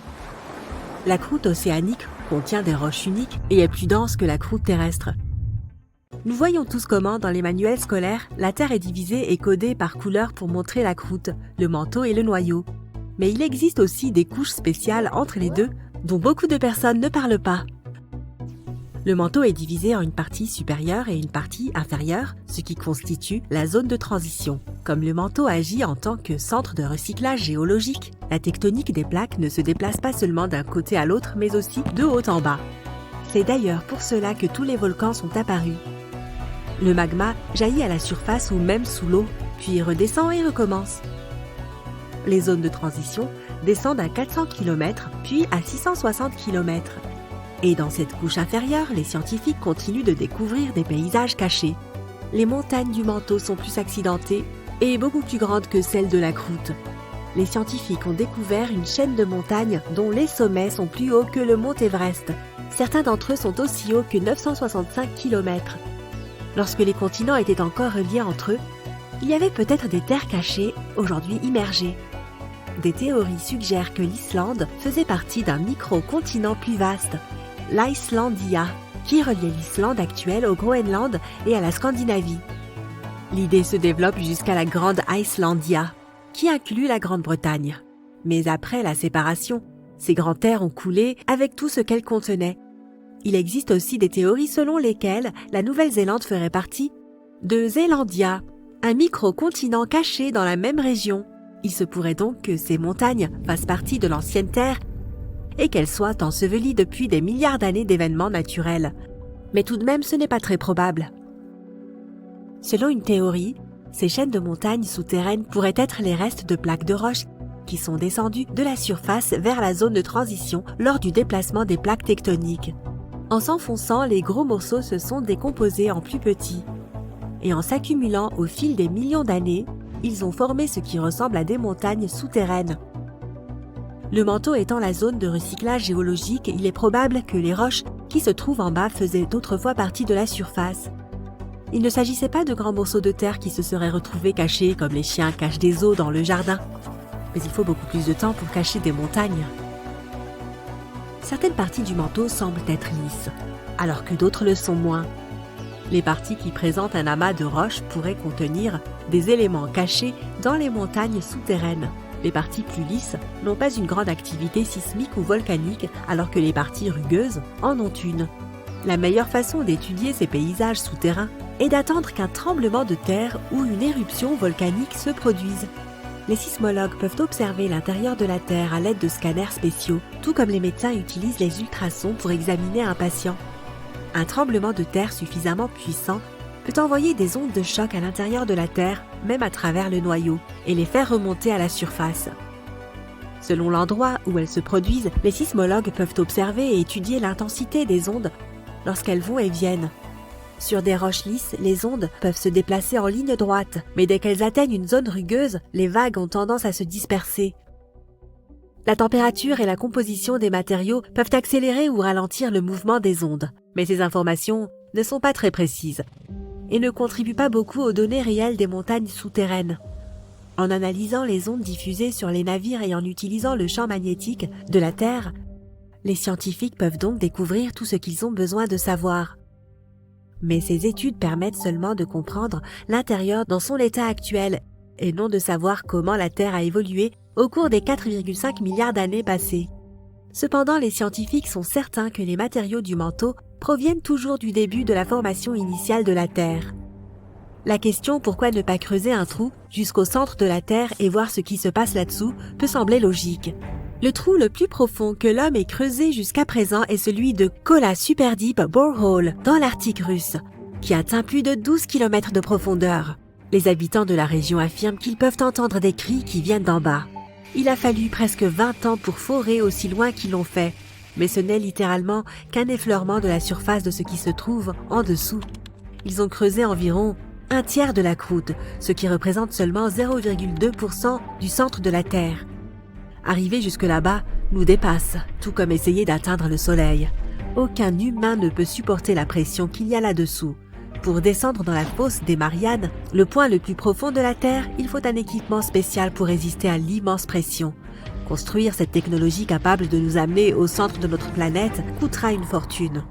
La croûte océanique contient des roches uniques et est plus dense que la croûte terrestre. Nous voyons tous comment, dans les manuels scolaires, la Terre est divisée et codée par couleur pour montrer la croûte, le manteau et le noyau. Mais il existe aussi des couches spéciales entre les deux, dont beaucoup de personnes ne parlent pas. Le manteau est divisé en une partie supérieure et une partie inférieure, ce qui constitue la zone de transition. Comme le manteau agit en tant que centre de recyclage géologique, la tectonique des plaques ne se déplace pas seulement d'un côté à l'autre, mais aussi de haut en bas. C'est d'ailleurs pour cela que tous les volcans sont apparus. Le magma jaillit à la surface ou même sous l'eau, puis redescend et recommence. Les zones de transition descendent à 400 km, puis à 660 km. Et dans cette couche inférieure, les scientifiques continuent de découvrir des paysages cachés. Les montagnes du manteau sont plus accidentées et beaucoup plus grandes que celles de la croûte. les scientifiques ont découvert une chaîne de montagnes dont les sommets sont plus hauts que le mont Everest. Certains d'entre eux sont aussi hauts que 965 km. Lorsque les continents étaient encore reliés entre eux, il y avait peut-être des terres cachées, aujourd'hui immergées. Des théories suggèrent que l'Islande faisait partie d'un micro-continent plus vaste, l'Icelandia, qui reliait l'Islande actuelle au Groenland et à la Scandinavie. L'idée se développe jusqu'à la Grande Icelandia, qui inclut la Grande-Bretagne. Mais après la séparation, ces grandes terres ont coulé avec tout ce qu'elles contenaient. Il existe aussi des théories selon lesquelles la Nouvelle-Zélande ferait partie de Zélandia, un micro-continent caché dans la même région. Il se pourrait donc que ces montagnes fassent partie de l'ancienne Terre et qu'elles soient ensevelies depuis des milliards d'années d'événements naturels. Mais tout de même, ce n'est pas très probable. Selon une théorie, ces chaînes de montagnes souterraines pourraient être les restes de plaques de roches qui sont descendues de la surface vers la zone de transition lors du déplacement des plaques tectoniques. En s'enfonçant, les gros morceaux se sont décomposés en plus petits. Et en s'accumulant au fil des millions d'années, ils ont formé ce qui ressemble à des montagnes souterraines. Le manteau étant la zone de recyclage géologique, il est probable que les roches qui se trouvent en bas faisaient autrefois partie de la surface. Il ne s'agissait pas de grands morceaux de terre qui se seraient retrouvés cachés comme les chiens cachent des os dans le jardin. Mais il faut beaucoup plus de temps pour cacher des montagnes. Certaines parties du manteau semblent être lisses, alors que d'autres le sont moins. Les parties qui présentent un amas de roches pourraient contenir des éléments cachés dans les montagnes souterraines. Les parties plus lisses n'ont pas une grande activité sismique ou volcanique, alors que les parties rugueuses en ont une. La meilleure façon d'étudier ces paysages souterrains est d'attendre qu'un tremblement de terre ou une éruption volcanique se produise. Les sismologues peuvent observer l'intérieur de la Terre à l'aide de scanners spéciaux, tout comme les médecins utilisent les ultrasons pour examiner un patient. Un tremblement de terre suffisamment puissant peut envoyer des ondes de choc à l'intérieur de la Terre, même à travers le noyau, et les faire remonter à la surface. Selon l'endroit où elles se produisent, les sismologues peuvent observer et étudier l'intensité des ondes lorsqu'elles vont et viennent. Sur des roches lisses, les ondes peuvent se déplacer en ligne droite, mais dès qu'elles atteignent une zone rugueuse, les vagues ont tendance à se disperser. La température et la composition des matériaux peuvent accélérer ou ralentir le mouvement des ondes, mais ces informations ne sont pas très précises et ne contribuent pas beaucoup aux données réelles des montagnes souterraines. En analysant les ondes diffusées sur les navires et en utilisant le champ magnétique de la Terre, les scientifiques peuvent donc découvrir tout ce qu'ils ont besoin de savoir. Mais ces études permettent seulement de comprendre l'intérieur dans son état actuel et non de savoir comment la Terre a évolué au cours des 4,5 milliards d'années passées. Cependant, les scientifiques sont certains que les matériaux du manteau proviennent toujours du début de la formation initiale de la Terre. La question pourquoi ne pas creuser un trou jusqu'au centre de la Terre et voir ce qui se passe là-dessous peut sembler logique. Le trou le plus profond que l'homme ait creusé jusqu'à présent est celui de Kola Super Deep Borehole dans l'Arctique russe, qui atteint plus de 12 km de profondeur. Les habitants de la région affirment qu'ils peuvent entendre des cris qui viennent d'en bas. Il a fallu presque 20 ans pour forer aussi loin qu'ils l'ont fait, mais ce n'est littéralement qu'un effleurement de la surface de ce qui se trouve en dessous. Ils ont creusé environ un tiers de la croûte, ce qui représente seulement 0,2% du centre de la Terre. Arriver jusque là-bas nous dépasse, tout comme essayer d'atteindre le soleil. Aucun humain ne peut supporter la pression qu'il y a là-dessous. Pour descendre dans la fosse des Mariannes, le point le plus profond de la Terre, il faut un équipement spécial pour résister à l'immense pression. Construire cette technologie capable de nous amener au centre de notre planète coûtera une fortune.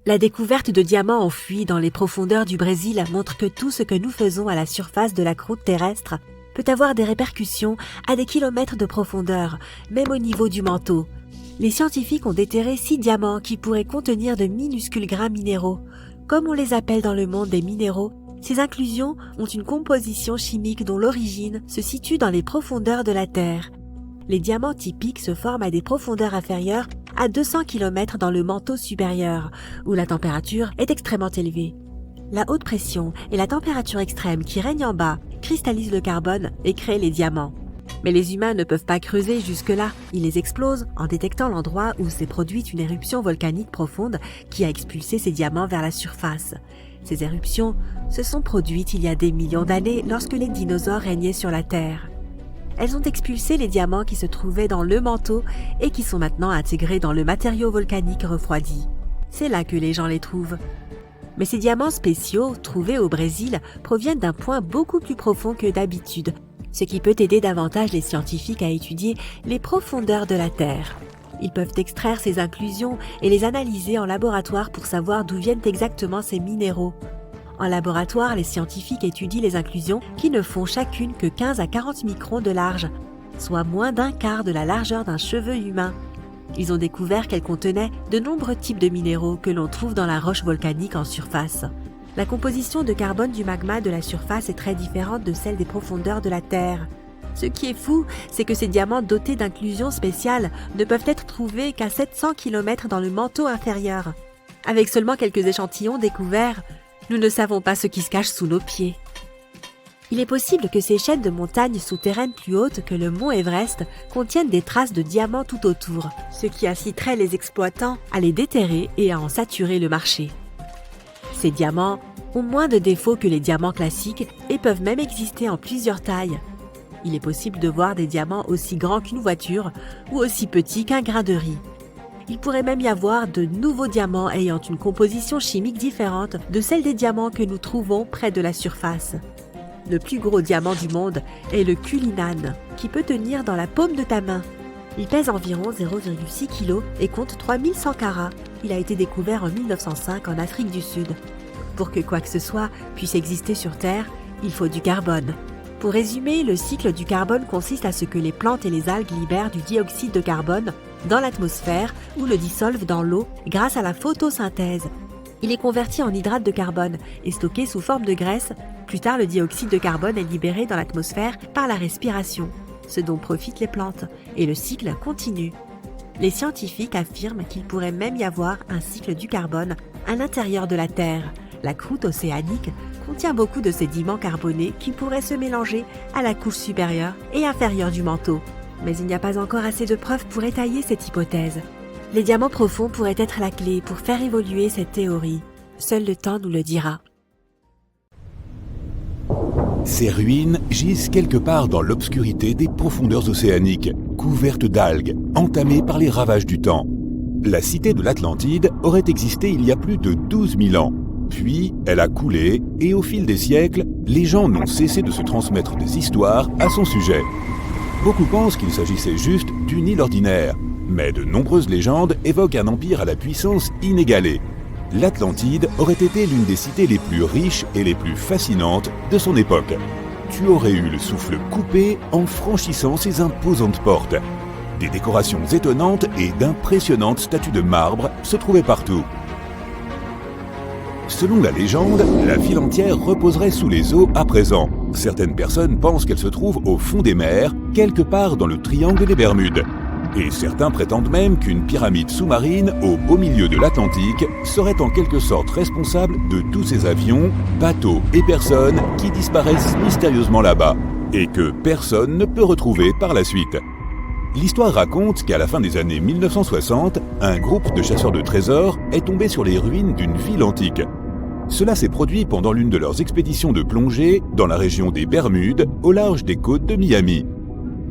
La découverte de diamants enfouis dans les profondeurs du Brésil montre que tout ce que nous faisons à la surface de la croûte terrestre peut avoir des répercussions à des kilomètres de profondeur, même au niveau du manteau. Les scientifiques ont déterré 6 diamants qui pourraient contenir de minuscules grains minéraux. Comme on les appelle dans le monde des minéraux, ces inclusions ont une composition chimique dont l'origine se situe dans les profondeurs de la Terre. Les diamants typiques se forment à des profondeurs inférieures à 200 km dans le manteau supérieur, où la température est extrêmement élevée. La haute pression et la température extrême qui règnent en bas cristallisent le carbone et créent les diamants. Mais les humains ne peuvent pas creuser jusque-là. Ils les explosent en détectant l'endroit où s'est produite une éruption volcanique profonde qui a expulsé ces diamants vers la surface. Ces éruptions se sont produites il y a des millions d'années lorsque les dinosaures régnaient sur la Terre. Elles ont expulsé les diamants qui se trouvaient dans le manteau et qui sont maintenant intégrés dans le matériau volcanique refroidi. C'est là que les gens les trouvent. Mais ces diamants spéciaux, trouvés au Brésil, proviennent d'un point beaucoup plus profond que d'habitude, ce qui peut aider davantage les scientifiques à étudier les profondeurs de la Terre. Ils peuvent extraire ces inclusions et les analyser en laboratoire pour savoir d'où viennent exactement ces minéraux. En laboratoire, les scientifiques étudient les inclusions qui ne font chacune que 15 à 40 microns de large, soit moins d'un quart de la largeur d'un cheveu humain. Ils ont découvert qu'elles contenaient de nombreux types de minéraux que l'on trouve dans la roche volcanique en surface. La composition de carbone du magma de la surface est très différente de celle des profondeurs de la Terre. Ce qui est fou, c'est que ces diamants dotés d'inclusions spéciales ne peuvent être trouvés qu'à 700 km dans le manteau inférieur. Avec seulement quelques échantillons découverts, nous ne savons pas ce qui se cache sous nos pieds. Il est possible que ces chaînes de montagnes souterraines plus hautes que le mont Everest contiennent des traces de diamants tout autour, ce qui inciterait les exploitants à les déterrer et à en saturer le marché. Ces diamants ont moins de défauts que les diamants classiques et peuvent même exister en plusieurs tailles. Il est possible de voir des diamants aussi grands qu'une voiture ou aussi petits qu'un grain de riz. Il pourrait même y avoir de nouveaux diamants ayant une composition chimique différente de celle des diamants que nous trouvons près de la surface. Le plus gros diamant du monde est le Cullinan, qui peut tenir dans la paume de ta main. Il pèse environ 0,6 kg et compte 3100 carats. Il a été découvert en 1905 en Afrique du Sud. Pour que quoi que ce soit puisse exister sur Terre, il faut du carbone. Pour résumer, le cycle du carbone consiste à ce que les plantes et les algues libèrent du dioxyde de carbone dans l'atmosphère ou le dissolvent dans l'eau grâce à la photosynthèse. Il est converti en hydrate de carbone et stocké sous forme de graisse. Plus tard, le dioxyde de carbone est libéré dans l'atmosphère par la respiration, ce dont profitent les plantes, et le cycle continue. Les scientifiques affirment qu'il pourrait même y avoir un cycle du carbone à l'intérieur de la Terre. La croûte océanique contient beaucoup de sédiments carbonés qui pourraient se mélanger à la couche supérieure et inférieure du manteau. Mais il n'y a pas encore assez de preuves pour étayer cette hypothèse. Les diamants profonds pourraient être la clé pour faire évoluer cette théorie. Seul le temps nous le dira. Ces ruines gisent quelque part dans l'obscurité des profondeurs océaniques, couvertes d'algues, entamées par les ravages du temps. La cité de l'Atlantide aurait existé il y a plus de 12 000 ans. Puis, elle a coulé et au fil des siècles, les gens n'ont cessé de se transmettre des histoires à son sujet. Beaucoup pensent qu'il s'agissait juste d'une île ordinaire, mais de nombreuses légendes évoquent un empire à la puissance inégalée. L'Atlantide aurait été l'une des cités les plus riches et les plus fascinantes de son époque. Tu aurais eu le souffle coupé en franchissant ses imposantes portes. Des décorations étonnantes et d'impressionnantes statues de marbre se trouvaient partout. Selon la légende, la ville entière reposerait sous les eaux à présent. Certaines personnes pensent qu'elle se trouve au fond des mers, quelque part dans le triangle des Bermudes. Et certains prétendent même qu'une pyramide sous-marine au beau milieu de l'Atlantique serait en quelque sorte responsable de tous ces avions, bateaux et personnes qui disparaissent mystérieusement là-bas, et que personne ne peut retrouver par la suite. L'histoire raconte qu'à la fin des années 1960, un groupe de chasseurs de trésors est tombé sur les ruines d'une ville antique. Cela s'est produit pendant l'une de leurs expéditions de plongée dans la région des Bermudes, au large des côtes de Miami.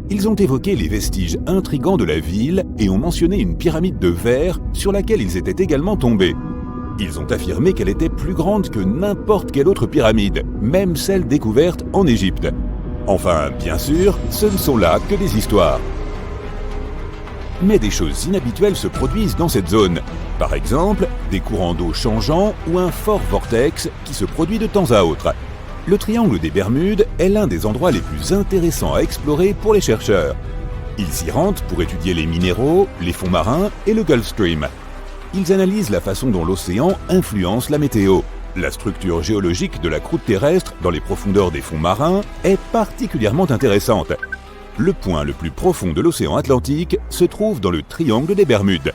Ils ont évoqué les vestiges intrigants de la ville et ont mentionné une pyramide de verre sur laquelle ils étaient également tombés. Ils ont affirmé qu'elle était plus grande que n'importe quelle autre pyramide, même celle découverte en Égypte. Enfin, bien sûr, ce ne sont là que des histoires. Mais des choses inhabituelles se produisent dans cette zone. Par exemple, des courants d'eau changeants ou un fort vortex qui se produit de temps à autre. Le triangle des Bermudes est l'un des endroits les plus intéressants à explorer pour les chercheurs. Ils s'y rendent pour étudier les minéraux, les fonds marins et le Gulf Stream. Ils analysent la façon dont l'océan influence la météo. La structure géologique de la croûte terrestre dans les profondeurs des fonds marins est particulièrement intéressante. Le point le plus profond de l'océan Atlantique se trouve dans le triangle des Bermudes.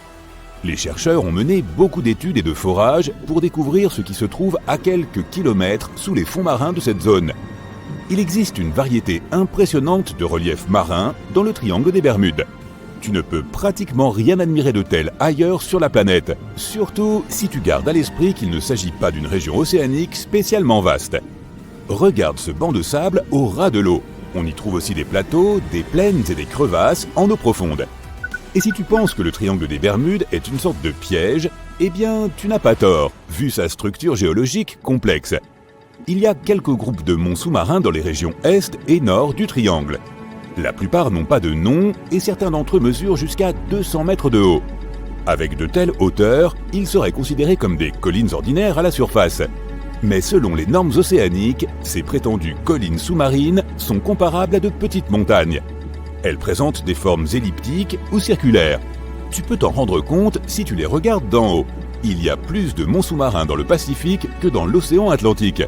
Les chercheurs ont mené beaucoup d'études et de forages pour découvrir ce qui se trouve à quelques kilomètres sous les fonds marins de cette zone. Il existe une variété impressionnante de reliefs marins dans le triangle des Bermudes. Tu ne peux pratiquement rien admirer de tel ailleurs sur la planète, surtout si tu gardes à l'esprit qu'il ne s'agit pas d'une région océanique spécialement vaste. Regarde ce banc de sable au ras de l'eau. On y trouve aussi des plateaux, des plaines et des crevasses en eau profonde. Et si tu penses que le triangle des Bermudes est une sorte de piège, eh bien, tu n'as pas tort, vu sa structure géologique complexe. Il y a quelques groupes de monts sous-marins dans les régions est et nord du triangle. La plupart n'ont pas de nom et certains d'entre eux mesurent jusqu'à 200 mètres de haut. Avec de telles hauteurs, ils seraient considérés comme des collines ordinaires à la surface. Mais selon les normes océaniques, ces prétendues collines sous-marines sont comparables à de petites montagnes. Elles présentent des formes elliptiques ou circulaires. Tu peux t'en rendre compte si tu les regardes d'en haut. Il y a plus de monts sous-marins dans le Pacifique que dans l'océan Atlantique.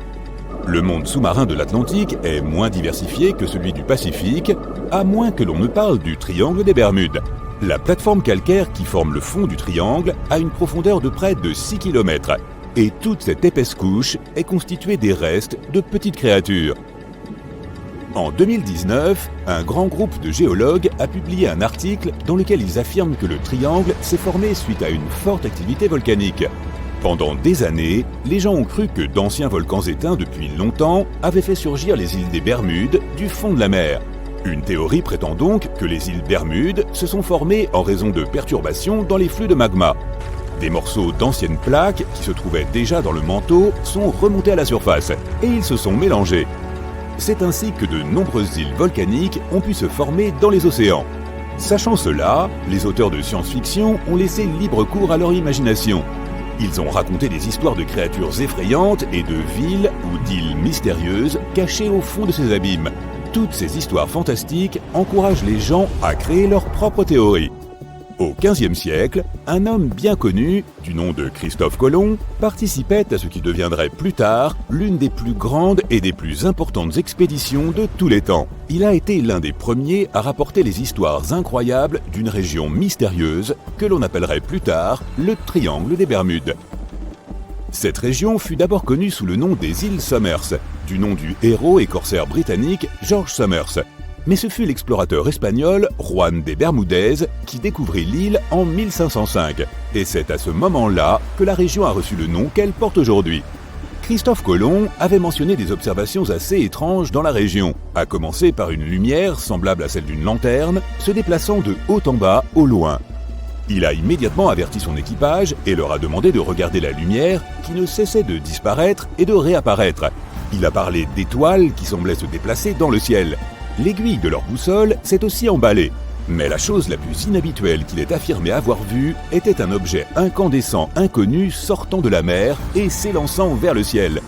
Le monde sous-marin de l'Atlantique est moins diversifié que celui du Pacifique, à moins que l'on ne parle du triangle des Bermudes. La plateforme calcaire qui forme le fond du triangle a une profondeur de près de 6 km. Et toute cette épaisse couche est constituée des restes de petites créatures. En 2019, un grand groupe de géologues a publié un article dans lequel ils affirment que le triangle s'est formé suite à une forte activité volcanique. Pendant des années, les gens ont cru que d'anciens volcans éteints depuis longtemps avaient fait surgir les îles des Bermudes du fond de la mer. Une théorie prétend donc que les îles Bermudes se sont formées en raison de perturbations dans les flux de magma. Des morceaux d'anciennes plaques qui se trouvaient déjà dans le manteau sont remontés à la surface et ils se sont mélangés. C'est ainsi que de nombreuses îles volcaniques ont pu se former dans les océans. Sachant cela, les auteurs de science-fiction ont laissé libre cours à leur imagination. Ils ont raconté des histoires de créatures effrayantes et de villes ou d'îles mystérieuses cachées au fond de ces abîmes. Toutes ces histoires fantastiques encouragent les gens à créer leurs propres théories. Au XVe siècle, un homme bien connu, du nom de Christophe Colomb, participait à ce qui deviendrait plus tard l'une des plus grandes et des plus importantes expéditions de tous les temps. Il a été l'un des premiers à rapporter les histoires incroyables d'une région mystérieuse que l'on appellerait plus tard le Triangle des Bermudes. Cette région fut d'abord connue sous le nom des îles Somers, du nom du héros et corsaire britannique George Somers. Mais ce fut l'explorateur espagnol Juan de Bermudez qui découvrit l'île en 1505. Et c'est à ce moment-là que la région a reçu le nom qu'elle porte aujourd'hui. Christophe Colomb avait mentionné des observations assez étranges dans la région, à commencer par une lumière semblable à celle d'une lanterne, se déplaçant de haut en bas au loin. Il a immédiatement averti son équipage et leur a demandé de regarder la lumière qui ne cessait de disparaître et de réapparaître. Il a parlé d'étoiles qui semblaient se déplacer dans le ciel. L'aiguille de leur boussole s'est aussi emballée. Mais la chose la plus inhabituelle qu'il ait affirmé avoir vue était un objet incandescent inconnu sortant de la mer et s'élançant vers le ciel.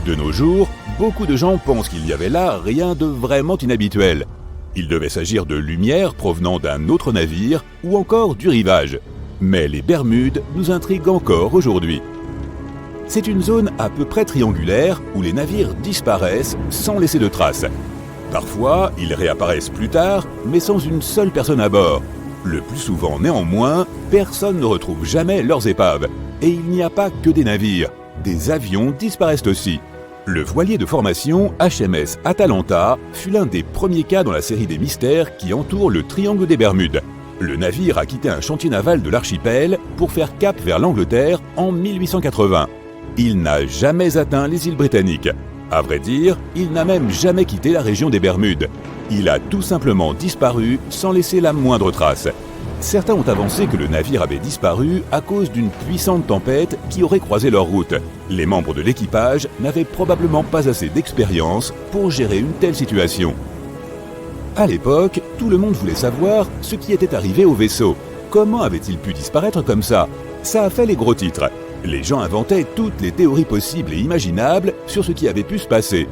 De nos jours, beaucoup de gens pensent qu'il y avait là rien de vraiment inhabituel. Il devait s'agir de lumière provenant d'un autre navire ou encore du rivage. Mais les Bermudes nous intriguent encore aujourd'hui. C'est une zone à peu près triangulaire où les navires disparaissent sans laisser de traces. Parfois, ils réapparaissent plus tard, mais sans une seule personne à bord. Le plus souvent, néanmoins, personne ne retrouve jamais leurs épaves. Et il n'y a pas que des navires. Des avions disparaissent aussi. Le voilier de formation HMS Atalanta fut l'un des premiers cas dans la série des mystères qui entourent le Triangle des Bermudes. Le navire a quitté un chantier naval de l'archipel pour faire cap vers l'Angleterre en 1880. Il n'a jamais atteint les îles britanniques. À vrai dire, il n'a même jamais quitté la région des Bermudes. Il a tout simplement disparu sans laisser la moindre trace. Certains ont avancé que le navire avait disparu à cause d'une puissante tempête qui aurait croisé leur route. Les membres de l'équipage n'avaient probablement pas assez d'expérience pour gérer une telle situation. À l'époque, tout le monde voulait savoir ce qui était arrivé au vaisseau. Comment avait-il pu disparaître comme ça? Ça a fait les gros titres. Les gens inventaient toutes les théories possibles et imaginables sur ce qui avait pu se passer.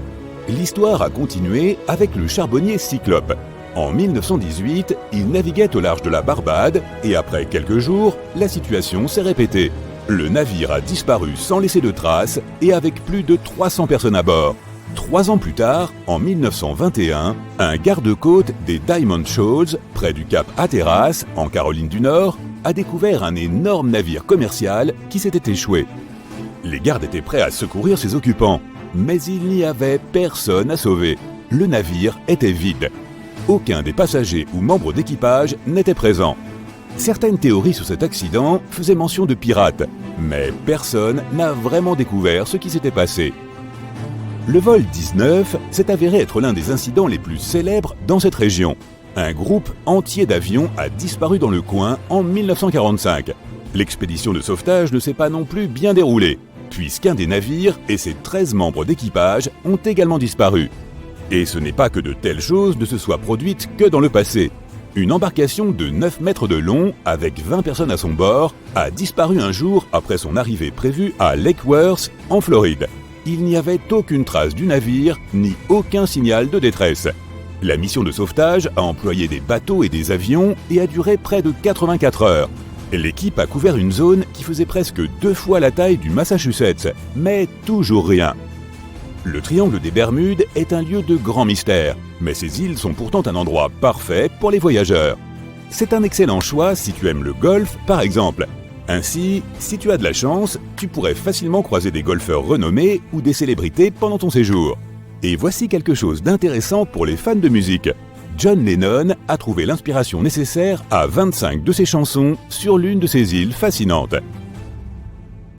L'histoire a continué avec le charbonnier Cyclope. En 1918, il naviguait au large de la Barbade et après quelques jours, la situation s'est répétée. Le navire a disparu sans laisser de traces et avec plus de 300 personnes à bord. 3 ans plus tard, en 1921, un garde-côte des Diamond Shoals, près du cap Hatteras, en Caroline du Nord, a découvert un énorme navire commercial qui s'était échoué. Les gardes étaient prêts à secourir ses occupants, mais il n'y avait personne à sauver. Le navire était vide. Aucun des passagers ou membres d'équipage n'était présent. Certaines théories sur cet accident faisaient mention de pirates, mais personne n'a vraiment découvert ce qui s'était passé. Le vol 19 s'est avéré être l'un des incidents les plus célèbres dans cette région. Un groupe entier d'avions a disparu dans le coin en 1945. L'expédition de sauvetage ne s'est pas non plus bien déroulée, puisqu'un des navires et ses 13 membres d'équipage ont également disparu. Et ce n'est pas que de telles choses ne se soient produites que dans le passé. Une embarcation de 9 mètres de long, avec 20 personnes à son bord, a disparu un jour après son arrivée prévue à Lake Worth, en Floride. Il n'y avait aucune trace du navire, ni aucun signal de détresse. La mission de sauvetage a employé des bateaux et des avions et a duré près de 84 heures. L'équipe a couvert une zone qui faisait presque 2 fois la taille du Massachusetts, mais toujours rien. Le triangle des Bermudes est un lieu de grand mystère, mais ces îles sont pourtant un endroit parfait pour les voyageurs. C'est un excellent choix si tu aimes le golf, par exemple. Ainsi, si tu as de la chance, tu pourrais facilement croiser des golfeurs renommés ou des célébrités pendant ton séjour. Et voici quelque chose d'intéressant pour les fans de musique. John Lennon a trouvé l'inspiration nécessaire à 25 de ses chansons sur l'une de ces îles fascinantes.